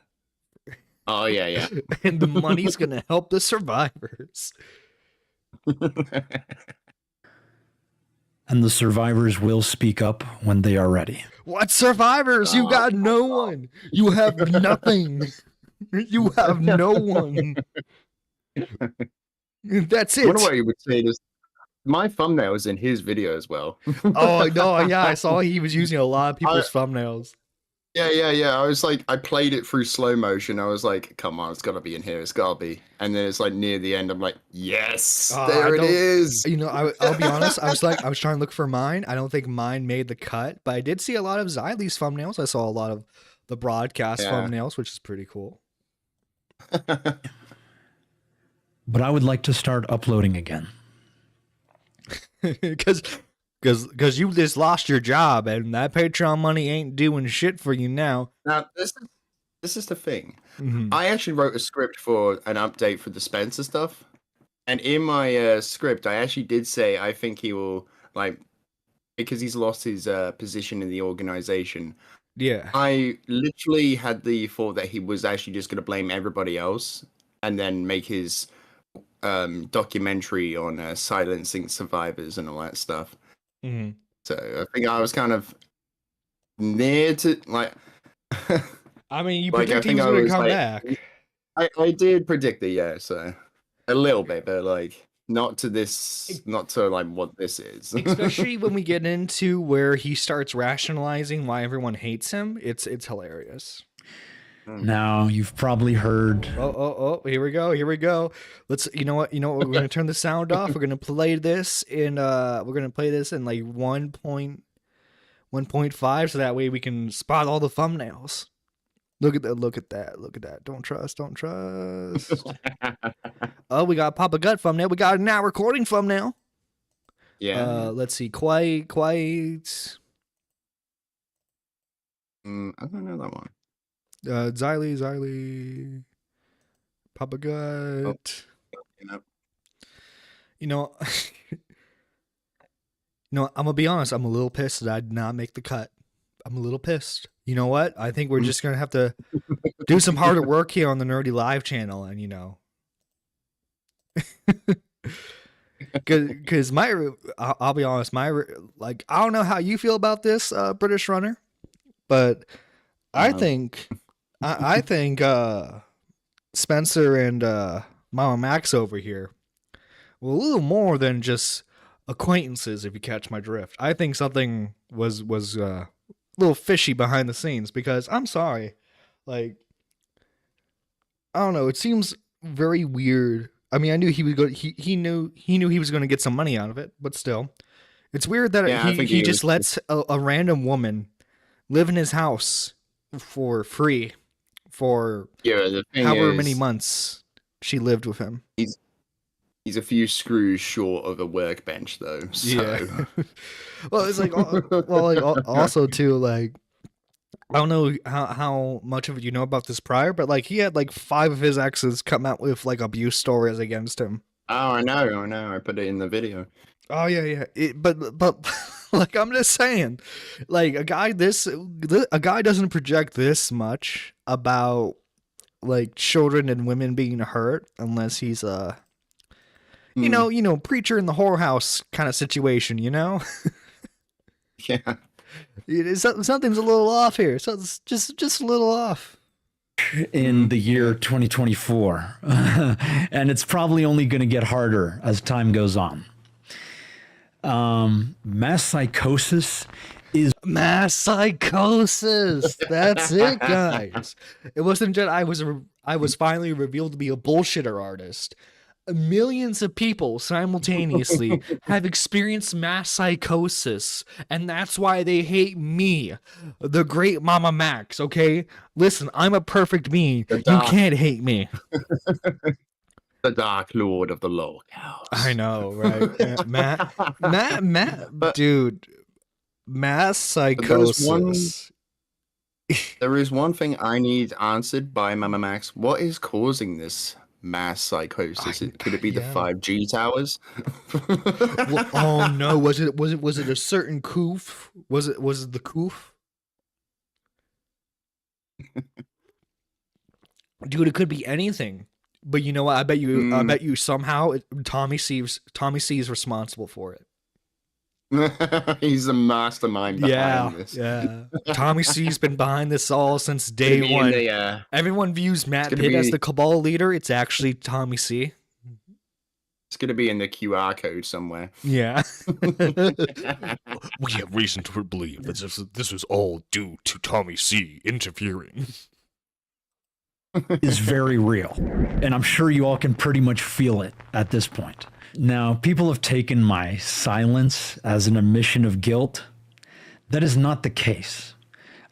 Oh yeah. And the money's gonna help the survivors. And the survivors will speak up when they are ready. What survivors? You got no one. You have nothing. You have no one. That's it. I wonder what you would say this. My thumbnail is in his video as well. Oh no, yeah, I saw he was using a lot of people's thumbnails. Yeah. I was like, I played it through slow motion. I was like, come on, it's gotta be in here. It's gotta be. And then it's like near the end. I'm like, yes, there it is. I'll be honest. I was trying to look for mine. I don't think mine made the cut, but I did see a lot of Xylee's thumbnails. I saw a lot of the broadcast thumbnails, which is pretty cool. But I would like to start uploading again. Because you just lost your job and that Patreon money ain't doing shit for you now. Now this is the thing. Mm-hmm. I actually wrote a script for an update for the Spencer stuff, and in my script, I actually did say I think he will because he's lost his position in the organization. Yeah, I literally had the thought that he was actually just going to blame everybody else and then make his documentary on silencing survivors and all that stuff. Mm-hmm. So I think I was kind of near to like. I mean, you predicted he was going to come back. I did predict it, yeah, so a little bit, but like not to like what this is. Especially when we get into where he starts rationalizing why everyone hates him. It's hilarious. Now, you've probably heard. Oh, here we go. Let's, you know what, we're going to turn the sound off. We're going to play this in, like 1.5, so that way we can spot all the thumbnails. Look at that. Don't trust. Oh, we got Papa Gut thumbnail. We got a now recording thumbnail. Yeah. Let's see. Quite. I don't know that one. Xylee. Papa Gut. I'm gonna be honest. I'm a little pissed that I did not make the cut. I'm a little pissed. You know what? I think we're just gonna have to do some harder work here on the Nerdy Live channel, and because I'll be honest, I don't know how you feel about this, British Runner, but I think Spencer and Mama Max over here were a little more than just acquaintances, if you catch my drift. I think something was a little fishy behind the scenes, because I'm sorry, like, I don't know, it seems very weird. I mean, I knew he would go. He knew he was going to get some money out of it, but still, it's weird that he just lets a random woman live in his house for free for however many months she lived with him. He's a few screws short of a workbench, though. So. Yeah. Well, it's like, also too, like, I don't know how much of it you know about this prior, but like he had like 5 of his exes come out with like abuse stories against him. Oh, I know. I put it in the video. Oh yeah. But like, I'm just saying, like, a guy doesn't project this much about like children and women being hurt unless he's preacher in the whorehouse kind of situation, Yeah. Something's a little off here. So it's just a little off. In the year 2024, and it's probably only going to get harder as time goes on. Mass psychosis. That's it, guys. It wasn't just I was finally revealed to be a bullshitter artist. Millions of people simultaneously have experienced mass psychosis, and that's why they hate me, the great Mama Max. Okay, listen, I'm a perfect me. You can't hate me. The Dark Lord of the Log House. I know, right? Matt, dude, mass psychosis. There is one thing I need answered by Mama Max. What is causing this mass psychosis? Could it be the 5G towers? Well, oh no, was it a certain coof? Was it the coof? Dude, it could be anything. But you know what? I bet you somehow Tommy C is responsible for it. He's the mastermind behind this. Yeah. Tommy C's been behind this all since day one. Everyone views Matt Pitt as the Cabal leader. It's actually Tommy C. It's going to be in the QR code somewhere. Yeah. We have reason to believe that this was all due to Tommy C interfering. Is very real, and I'm sure you all can pretty much feel it at this point. Now, people have taken my silence as an admission of guilt. That is not the case.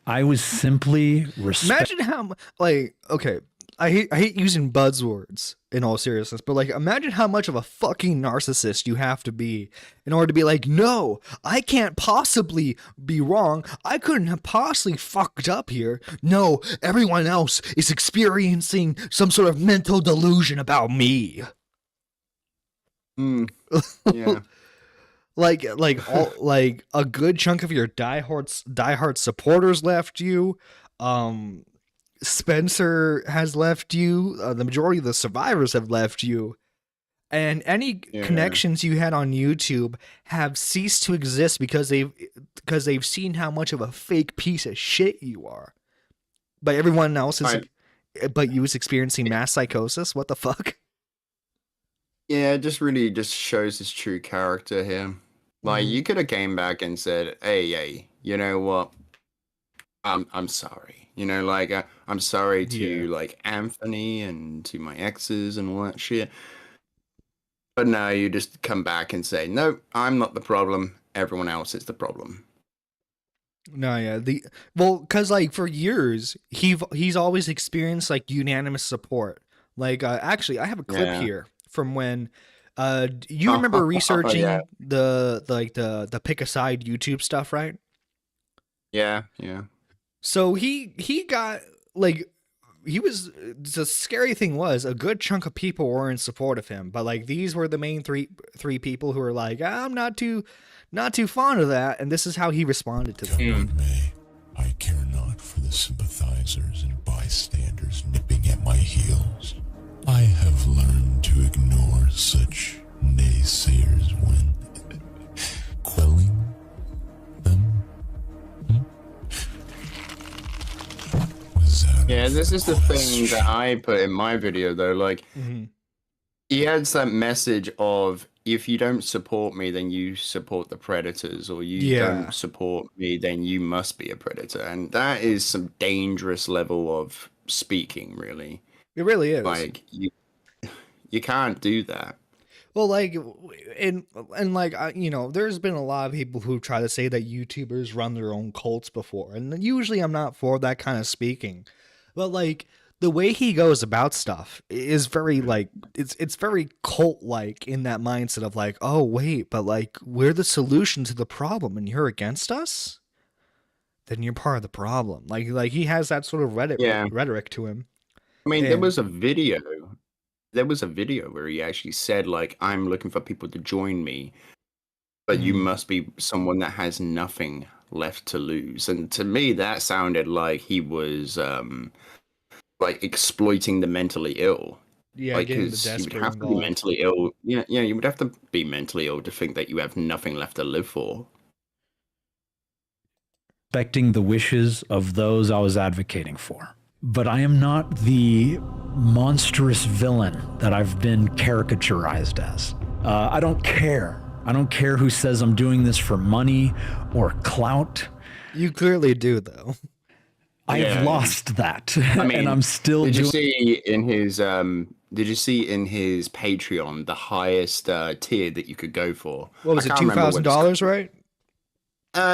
I was simply Imagine how, like, okay, I hate using buzzwords in all seriousness, but like, imagine how much of a fucking narcissist you have to be in order to be like, no, I can't possibly be wrong. I couldn't have possibly fucked up here. No, everyone else is experiencing some sort of mental delusion about me. Yeah. like a good chunk of your diehard supporters left you. Spencer has left you. The majority of the survivors have left you, and any connections you had on YouTube have ceased to exist because they've seen how much of a fake piece of shit you are. But everyone else but you was experiencing mass psychosis. What the fuck? Yeah, it just really just shows his true character here. Like you could have came back and said, "Hey, you know what? I'm sorry. You know, like I'm sorry to like Anthony and to my exes and all that shit." But no, you just come back and say, "No, I'm not the problem. Everyone else is the problem." No, yeah, because like for years he's always experienced like unanimous support. Like actually, I have a clip here from when you remember researching the pick a side YouTube stuff, right? Yeah. So he got like the scary thing was a good chunk of people were in support of him, but like these were the main three people who were like, I'm not too fond of that, and this is how he responded to them. May, I care not for the sympathizers and bystanders nipping at my heels. I have learned to ignore such naysayers when quelling them. Yeah, this is the thing that I put in my video though. Like, he adds that message of, if you don't support me, then you support the predators, or you don't support me, then you must be a predator. And that is some dangerous level of speaking, really. It really is. Like, you can't do that. Well, like, and like, you know, there's been a lot of people who try to say that YouTubers run their own cults before, and usually I'm not for that kind of speaking. But like, the way he goes about stuff is very like it's very cult like in that mindset of like, oh wait, but like we're the solution to the problem and you're against us, then you're part of the problem. Like he has that sort of rhetoric to him. I mean, there was a video where he actually said like, I'm looking for people to join me, but you must be someone that has nothing left to lose. And to me, that sounded like he was like exploiting the mentally ill. Yeah, like, getting the you would desperate have to be involved. mentally ill. Yeah, you would have to be mentally ill to think that you have nothing left to live for. Respecting the wishes of those I was advocating for. But I am not the monstrous villain that I've been caricaturized as. I don't care. I don't care who says I'm doing this for money or clout. You clearly do, though. I have lost that, I mean, and I'm still Did doing. you see in his Patreon the highest tier that you could go for? What was it, $2,000, right?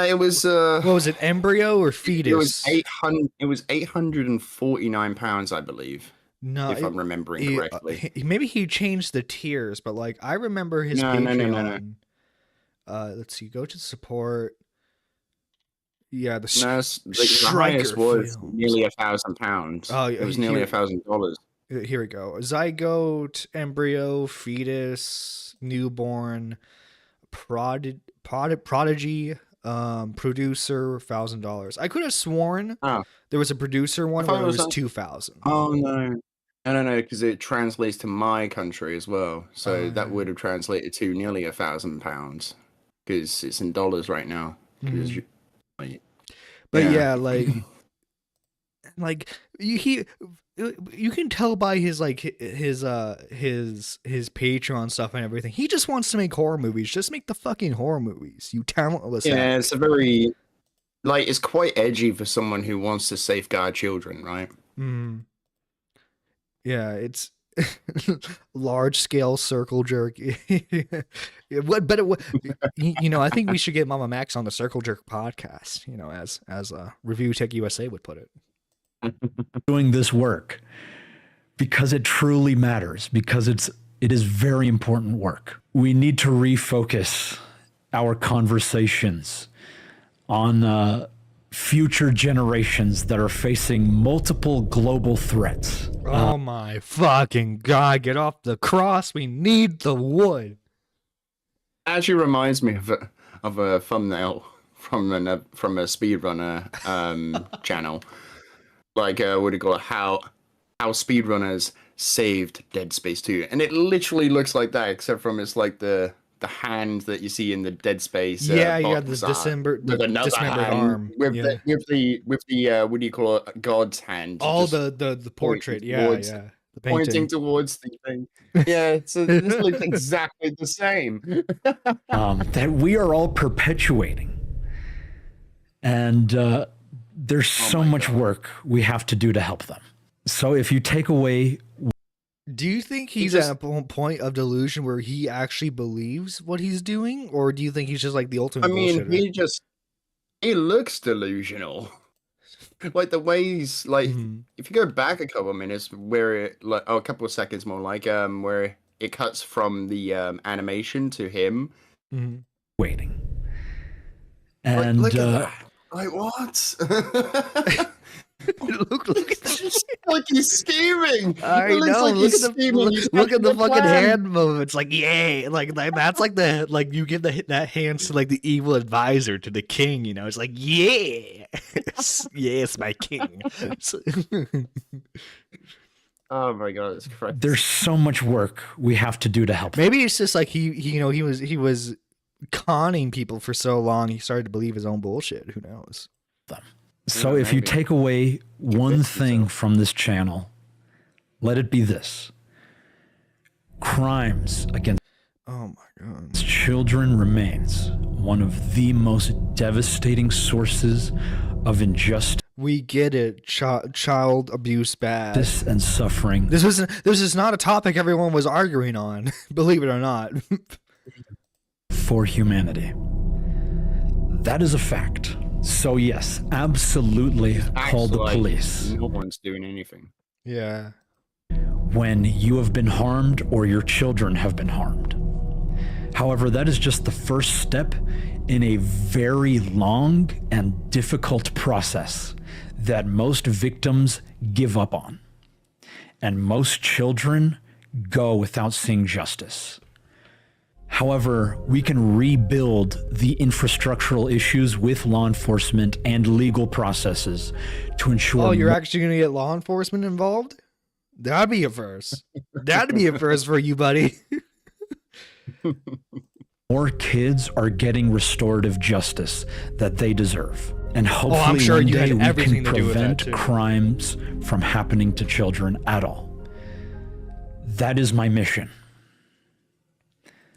It was what was it, embryo or fetus? It was 800. It was £849, I believe. No, if I'm remembering correctly. Maybe he changed the tiers, but like I remember his Patreon. No. Let's see. Go to support. Yeah, the highest was nearly £1,000. Oh, it was nearly $1,000. Here we go. Zygote, embryo, fetus, newborn, prodigy, producer, $1,000. I could have sworn there was a producer one where it was 2,000. Oh no, because it translates to my country as well. So that would have translated to nearly £1,000 because it's in dollars right now. But yeah, like you can tell by his his Patreon stuff and everything. He just wants to make horror movies. Just make the fucking horror movies, you talentless. Yeah, it's a very it's quite edgy for someone who wants to safeguard children, right? Yeah, it's large scale circle jerk. I think we should get Mamamax on the Circle Jerk podcast, as Review Tech USA would put it. Doing this work because it truly matters, because it is very important work. We need to refocus our conversations on future generations that are facing multiple global threats. Oh my fucking God, get off the cross. We need the wood. Actually reminds me of a thumbnail from a speedrunner channel. Like what do you call it? How speedrunners saved Dead Space 2. And it literally looks like that, except from it's like the the hand that you see in the Dead Space. Yeah, you got box the art with another dismembered hand, arm. with Yeah. the what do you call it? God's hand. Oh, just the portrait. pointing Yeah, towards- yeah. The pointing painting. towards the thing. Yeah, so this looks exactly the same. That we are all perpetuating. And there's so much work we have to do to help them. So if you take away... Do you think he's at a point of delusion where he actually believes what he's doing? Or do you think he's just like the ultimate bullshitter? He looks delusional. Like the way he's like, if you go back a couple of minutes, where it like, a couple of seconds more, like where it cuts from the animation to him waiting, and look at that. Like what? look at that. Like he's scheming. I It looks know. like Look he's at scheming. the He's look at the having a fucking plan. hand movements. Like yeah, like that's like the like you give that hands to like the evil advisor to the king. You know, it's like yes, yes, my king. Oh my god, it's crazy. there's so much work we have to do to help them. Maybe it's just like he was conning people for so long he started to believe his own bullshit. Who knows? So if you take away one thing from this channel, let it be this. Crimes against children remains one of the most devastating sources of injustice. We get it. Child abuse bad. And suffering. This is not a topic everyone was arguing on, believe it or not. For humanity. That is a fact. So yes, absolutely call the Like, police. No one's doing anything. Yeah. When you have been harmed or your children have been harmed. However, that is just the first step in a very long and difficult process that most victims give up on. And most children go without seeing justice. However, we can rebuild the infrastructural issues with law enforcement and legal processes to ensure... Oh, you're actually going to get law enforcement involved? That'd be a first. That'd be a first for you, buddy. more kids are getting restorative justice that they deserve. And hopefully I'm sure one you had day we everything can to do with that, prevent too. crimes from happening to children at all. That is my mission.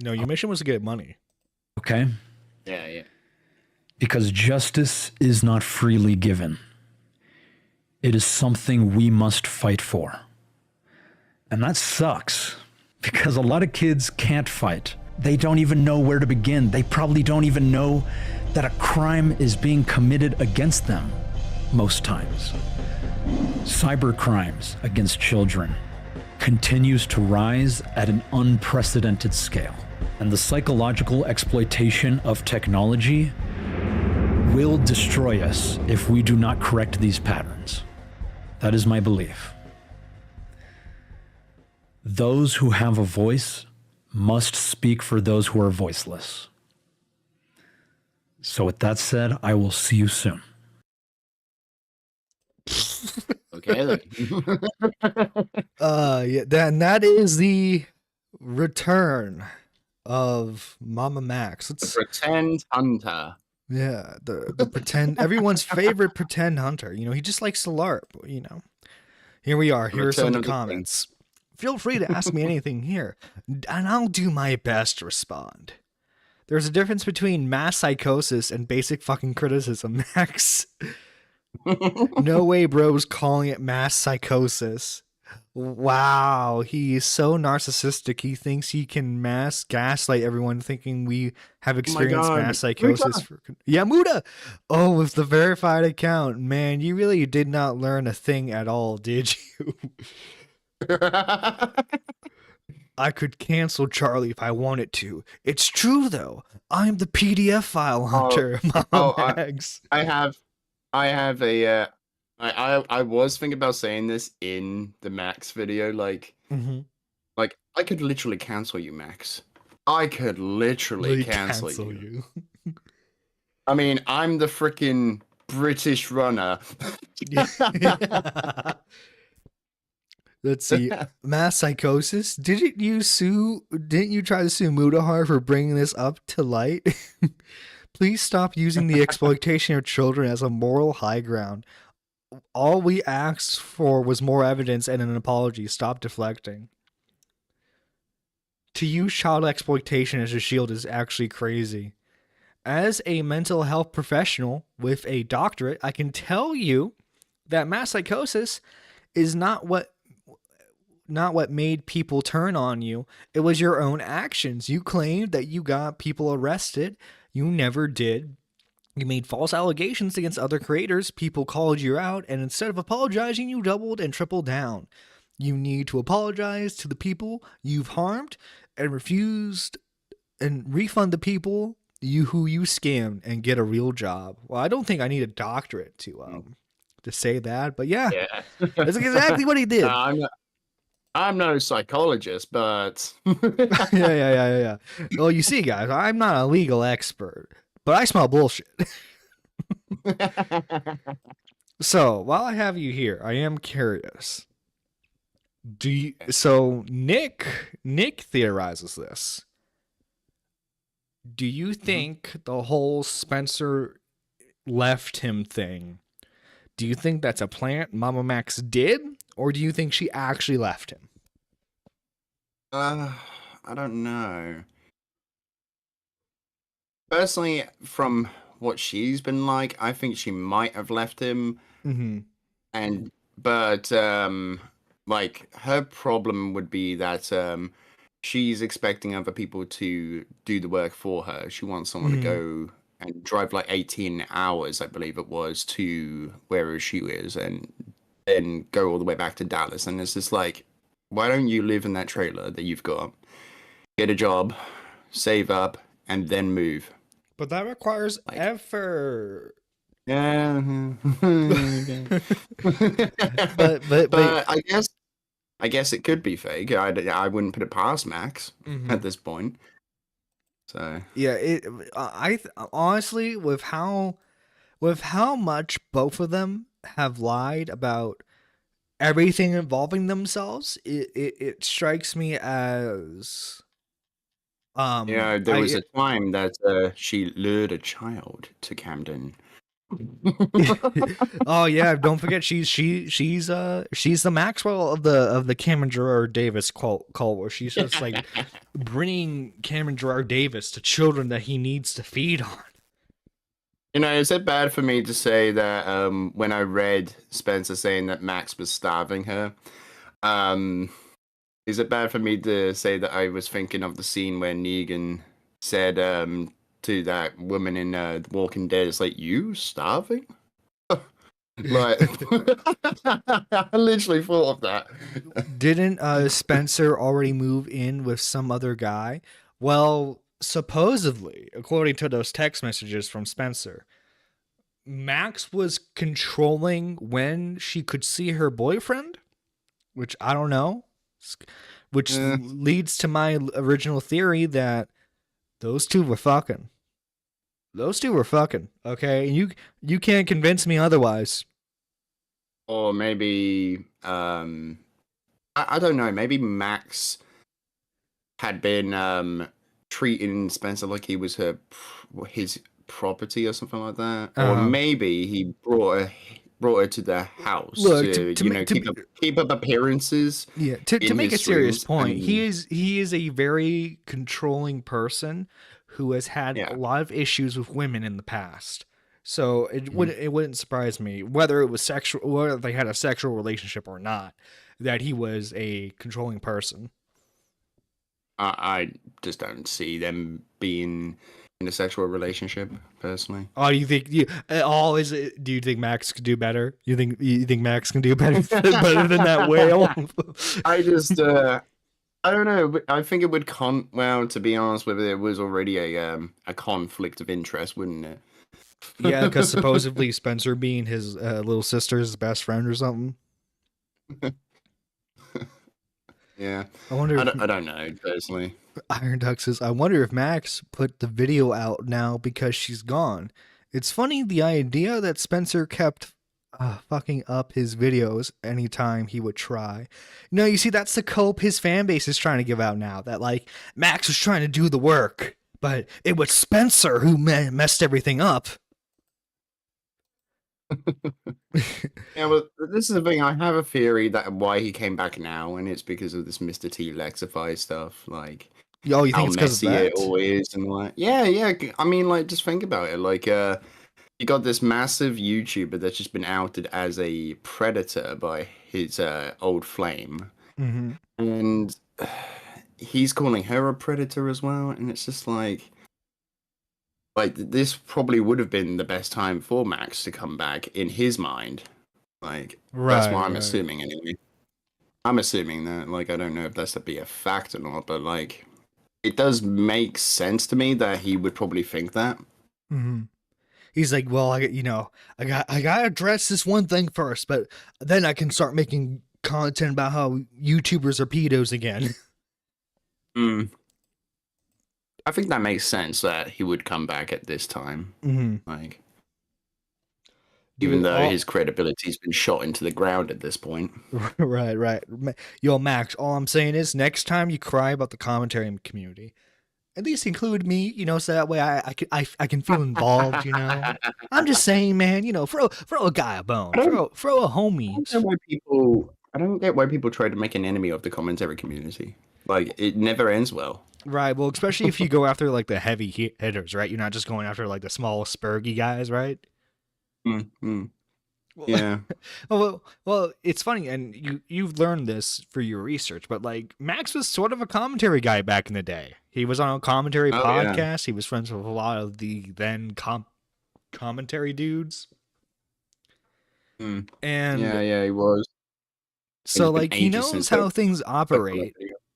No, your mission was to get money. Okay? Yeah. Because justice is not freely given. It is something we must fight for. And that sucks, because a lot of kids can't fight. They don't even know where to begin. They probably don't even know that a crime is being committed against them most times. Cyber crimes against children continues to rise at an unprecedented scale. And the psychological exploitation of technology will destroy us if we do not correct these patterns. That is my belief. Those who have a voice must speak for those who are voiceless. So with that said, I will see you soon. Okay then. Yeah, that is the return of Mamamax. Let's Pretend hunter. Yeah, the pretend everyone's favorite pretend hunter. You know, he just likes to LARP, you know. Here we are. Here are some Return of of the the comments. Feel free to ask me anything here, and I'll do my best to respond. There's a difference between mass psychosis and basic fucking criticism, Max. No way, bro's calling it mass psychosis. Wow, he's so narcissistic. He thinks he can mass gaslight everyone, thinking we have experienced God. mass psychosis. Yeah, Muda. Oh, with the verified account, man, you really did not learn a thing at all, did you? I could cancel Charlie if I wanted to. It's true though. I'm the PDF file hunter. Mamamax. I have a I was thinking about saying this in the Max video, like I could literally cancel you, Max. I could literally cancel you. I mean, I'm the freaking British runner. Let's see. Mass psychosis. Didn't you try to sue Mudahar for bringing this up to light? Please stop using the exploitation of children as a moral high ground. All we asked for was more evidence and an apology. Stop deflecting. To use child exploitation as a shield is actually crazy. As a mental health professional with a doctorate, I can tell you that mass psychosis is not what made people turn on you. It was your own actions. You claimed that you got people arrested. You never did. You made false allegations against other creators. People called you out, and instead of apologizing, you doubled and tripled down. You need to apologize to the people you've harmed and refused and refund the people who you scammed and get a real job. Well, I don't think I need a doctorate to say that, but yeah. That's exactly what he did. I'm no psychologist, but yeah. Well, you see, guys, I'm not a legal expert, but I smell bullshit. So while I have you here, I am curious. So Nick theorizes this. Do you think the whole Spencer left him thing, do you think that's a plant Mamamax did, or do you think she actually left him? I don't know. Personally, from what she's been like, I think she might have left him. Mm-hmm. But like her problem would be that she's expecting other people to do the work for her. She wants someone to go and drive like 18 hours, I believe it was, to wherever she is, and then go all the way back to Dallas. And it's just like, why don't you live in that trailer that you've got, get a job, save up, and then move? But that requires effort. Yeah. but I guess it could be fake. I wouldn't put it past Max at this point. So yeah, I honestly, with how much both of them have lied about everything involving themselves, it strikes me as yeah, there was a time that she lured a child to Camden. Oh yeah, don't forget she's the Maxwell of the Cameron Gerard Davis cult, where she's just like bringing Cameron Gerard Davis to children that he needs to feed on. You know, is it bad for me to say that when I read Spencer saying that Max was starving her, is it bad for me to say that I was thinking of the scene where Negan said to that woman in The Walking Dead, it's like, you starving? Like, I literally thought of that. Didn't Spencer already move in with some other guy? Well, supposedly, according to those text messages from Spencer, Max was controlling when she could see her boyfriend, which I don't know, which leads to my original theory that those two were fucking. Those two were fucking, okay? You can't convince me otherwise. Or maybe, I don't know, maybe Max had been treating Spencer like he was his property or something like that. Or maybe he brought her to the house to keep up appearances. Yeah, to make a serious point, he is a very controlling person who has had a lot of issues with women in the past. So it wouldn't surprise me whether it was sexual, whether they had a sexual relationship or not, that he was a controlling person. I just don't see them being in a sexual relationship, personally. Oh, do you think do you think Max could do better? You think Max can do better than that whale? I just I don't know. I think it would well, to be honest with it, it was already a conflict of interest, wouldn't it? Yeah, because supposedly Spencer being his little sister's best friend or something. Yeah, I wonder. I don't know personally. Iron Duck says, I wonder if Max put the video out now because she's gone. It's funny the idea that Spencer kept fucking up his videos anytime he would try. No, you see, that's the cope his fan base is trying to give out now. That like Max was trying to do the work, but it was Spencer who messed everything up. Yeah, well, this is the thing. I have a theory that why he came back now, and it's because of this Mr. T Lexify stuff. Like, Oh, you how think it's because of messy that? it all is, and like, yeah. I mean, like, just think about it. Like, you got this massive YouTuber that's just been outed as a predator by his old flame, Mm-hmm. and he's calling her a predator as well, and it's just like this probably would have been the best time for Max to come back in his mind. Like, that's what I'm assuming anyway. I'm assuming that, like, I don't know if that's to be a fact or not, but like, it does make sense to me that he would probably think that. Mm-hmm. He's like, well, I gotta address this one thing first, but then I can start making content about how YouTubers are pedos again. I think that makes sense that he would come back at this time. Mm-hmm. Like, even though his credibility's been shot into the ground at this point. Right. Yo, Max, all I'm saying is next time you cry about the commentary community, at least include me, so that way I can feel involved, I'm just saying, man, throw a guy a bone, throw a homie. I don't get why people try to make an enemy of the commentary community. Like, it never ends well. Right, well, especially if you go after, like, the heavy hitters, right? You're not just going after, like, the small, spurgy guys, right? Mm-hmm. Yeah. well, it's funny, and you've learned this for your research, but, like, Max was sort of a commentary guy back in the day. He was on a commentary podcast. Yeah. He was friends with a lot of the then commentary dudes. And yeah, he was. So, like, he knows how things operate.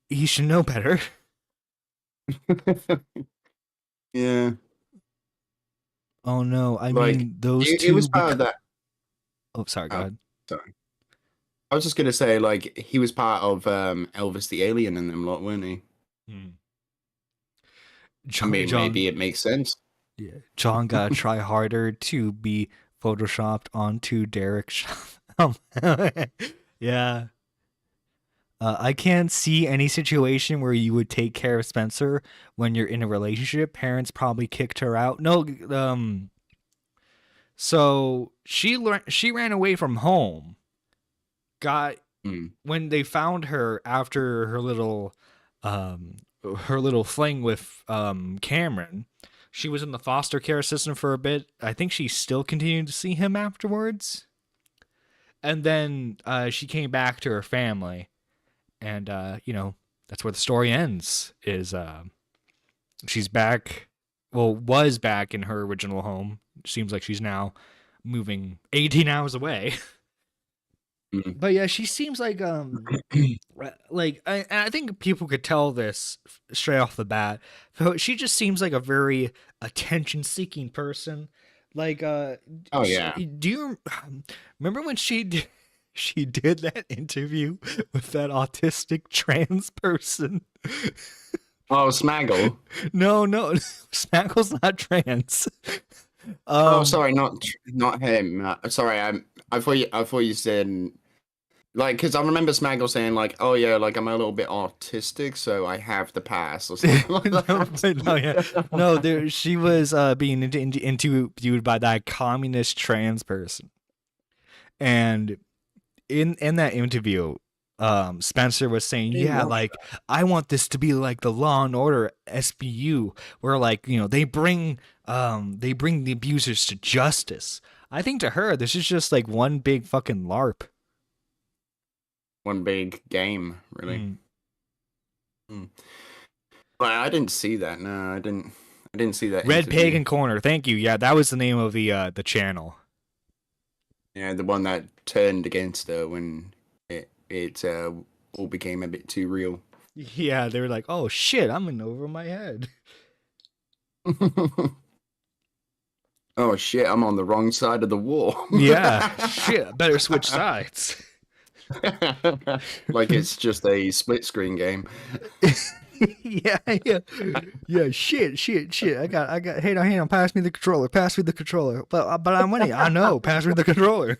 He should know better. Yeah. Oh no! I mean, those two. It was part of that. Oh, sorry. Go ahead. Sorry. I was just gonna say, like, he was part of Elvis the Alien and them lot, weren't he? John, maybe it makes sense. Yeah, John gotta try harder to be photoshopped onto Derek. Yeah. I can't see any situation where you would take care of Spencer when you're in a relationship. Parents probably kicked her out. No, so she ran away from home. When they found her after her little fling with Cameron, she was in the foster care system for a bit. I think she still continued to see him afterwards. And then she came back to her family. And, that's where the story ends, is she's back, was back in her original home. Seems like she's now moving 18 hours away. But yeah, she seems like, I think people could tell this straight off the bat. She just seems like a very attention-seeking person. Like, do you remember when she did that interview with that autistic trans person? Oh, Smaggle. No, Smaggle's not trans. Sorry, not him. Sorry, I thought you said, like, because I remember Smaggle saying, like, oh yeah, like, I'm a little bit autistic, so I have the pass or something like that. She was being interviewed by that communist trans person, and in that interview, Spencer was saying, like, I want this to be like the Law and Order SBU, where, like, they bring the abusers to justice. I think to her, this is just like one big fucking LARP. One big game, really. But I didn't see that. No, I didn't see that. Red Pagan Corner. Thank you. Yeah, that was the name of the channel. Yeah, the one that turned against her when it all became a bit too real. Yeah, they were like, "Oh shit, I'm in over my head." Oh shit, I'm on the wrong side of the war. Yeah, shit, better switch sides. Like it's just a split screen game. yeah. Shit. I got. Hey, pass me the controller. But I'm winning. I know. Pass me the controller.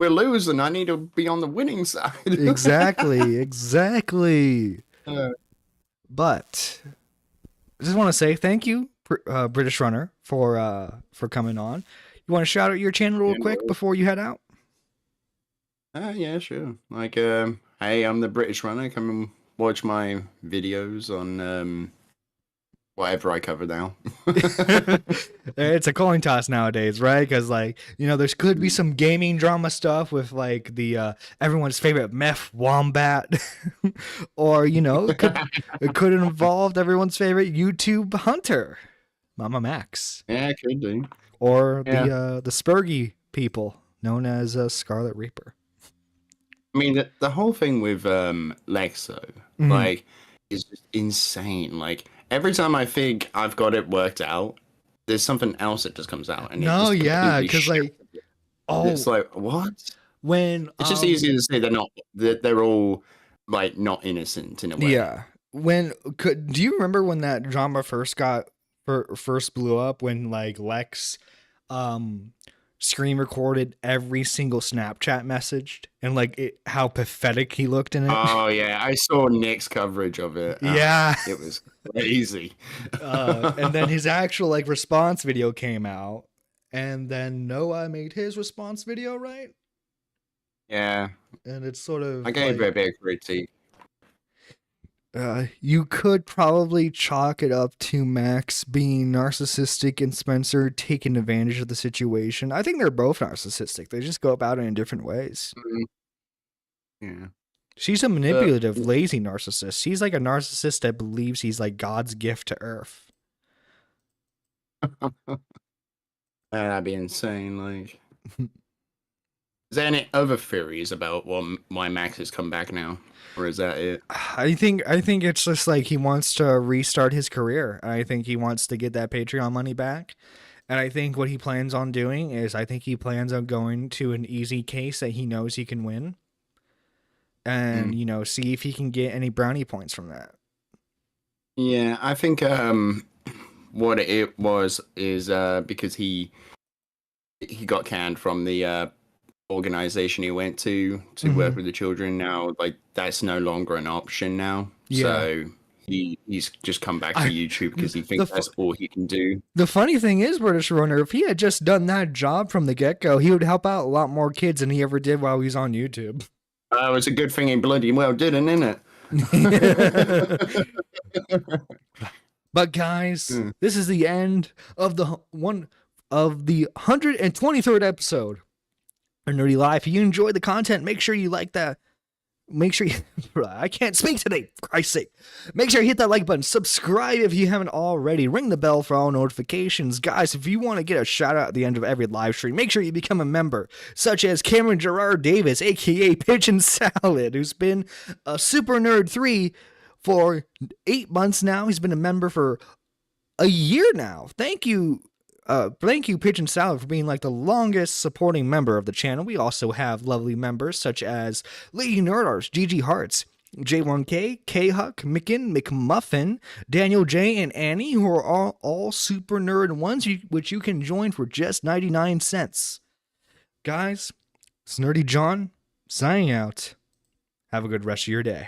we're losing. I need to be on the winning side. Exactly. Uh, But I just want to say thank you, British Runner, for coming on. You want to shout out your channel real quick before you head out? Yeah, sure. Like, hey, I'm the British Runner. Come and watch my videos on whatever I cover now. It's a coin toss nowadays, right? Because like, you know, there's could be some gaming drama stuff with like the everyone's favorite meth wombat, or you know, it could have involved everyone's favorite YouTube hunter, Mamamax. Yeah, it could do. Or the Spurgy people known as Scarlet Reaper. I mean, the whole thing with Lexo, like, is just insane. Like, every time I think I've got it worked out, there's something else that just comes out. And because like, it's like, what? When it's just easy to say they're all like not innocent in a way. Yeah. Do you remember when that drama first blew up, when like Lex screen recorded every single Snapchat message and like how pathetic he looked in it? Oh yeah, I saw Nick's coverage of it. Yeah, it was crazy. And then his actual like response video came out, and then Noah made his response video, right? Yeah, and it's sort of I gave it a bit of critique. You could probably chalk it up to Max being narcissistic and Spencer taking advantage of the situation. I think they're both narcissistic. They just go about it in different ways. Yeah. She's a manipulative, lazy narcissist. She's like a narcissist that believes he's like God's gift to Earth. That'd be insane. Like, is there any other theories about why Max has come back now? Or is that it? I think it's just like he wants to restart his career. I think he wants to get that Patreon money back. And I think what he plans on doing is I think he plans on going to an easy case that he knows he can win. And, you know, see if he can get any brownie points from that. Yeah, I think what it was is because he got canned from the organization he went to work with the children. Now like that's no longer an option now. So he's just come back to YouTube because he thinks that's all he can do. The funny thing is, British Runner, if he had just done that job from the get-go, he would help out a lot more kids than he ever did while he was on YouTube. It's a good thing he bloody well didn't, isn't it? But guys, this is the end of the 123rd episode of Nerdy Life. If you enjoyed the content, make sure you like that. Make sure you, I can't speak today, for Christ's sake. Make sure you hit that like button. Subscribe if you haven't already. Ring the bell for all notifications. Guys, if you want to get a shout out at the end of every live stream, make sure you become a member, such as Cameron Gerard Davis, aka Pigeon Salad, who's been a Super Nerd 3 for 8 months now. He's been a member for a year now. Thank you, Pigeon Salad, for being like the longest supporting member of the channel. We also have lovely members such as Lady Nerdars, GG Hearts, J1K, K-Huck, Micken, McMuffin, Daniel J, and Annie, who are all Super Nerd ones, which you can join for just 99 cents. Guys, it's Nerdy John, signing out. Have a good rest of your day.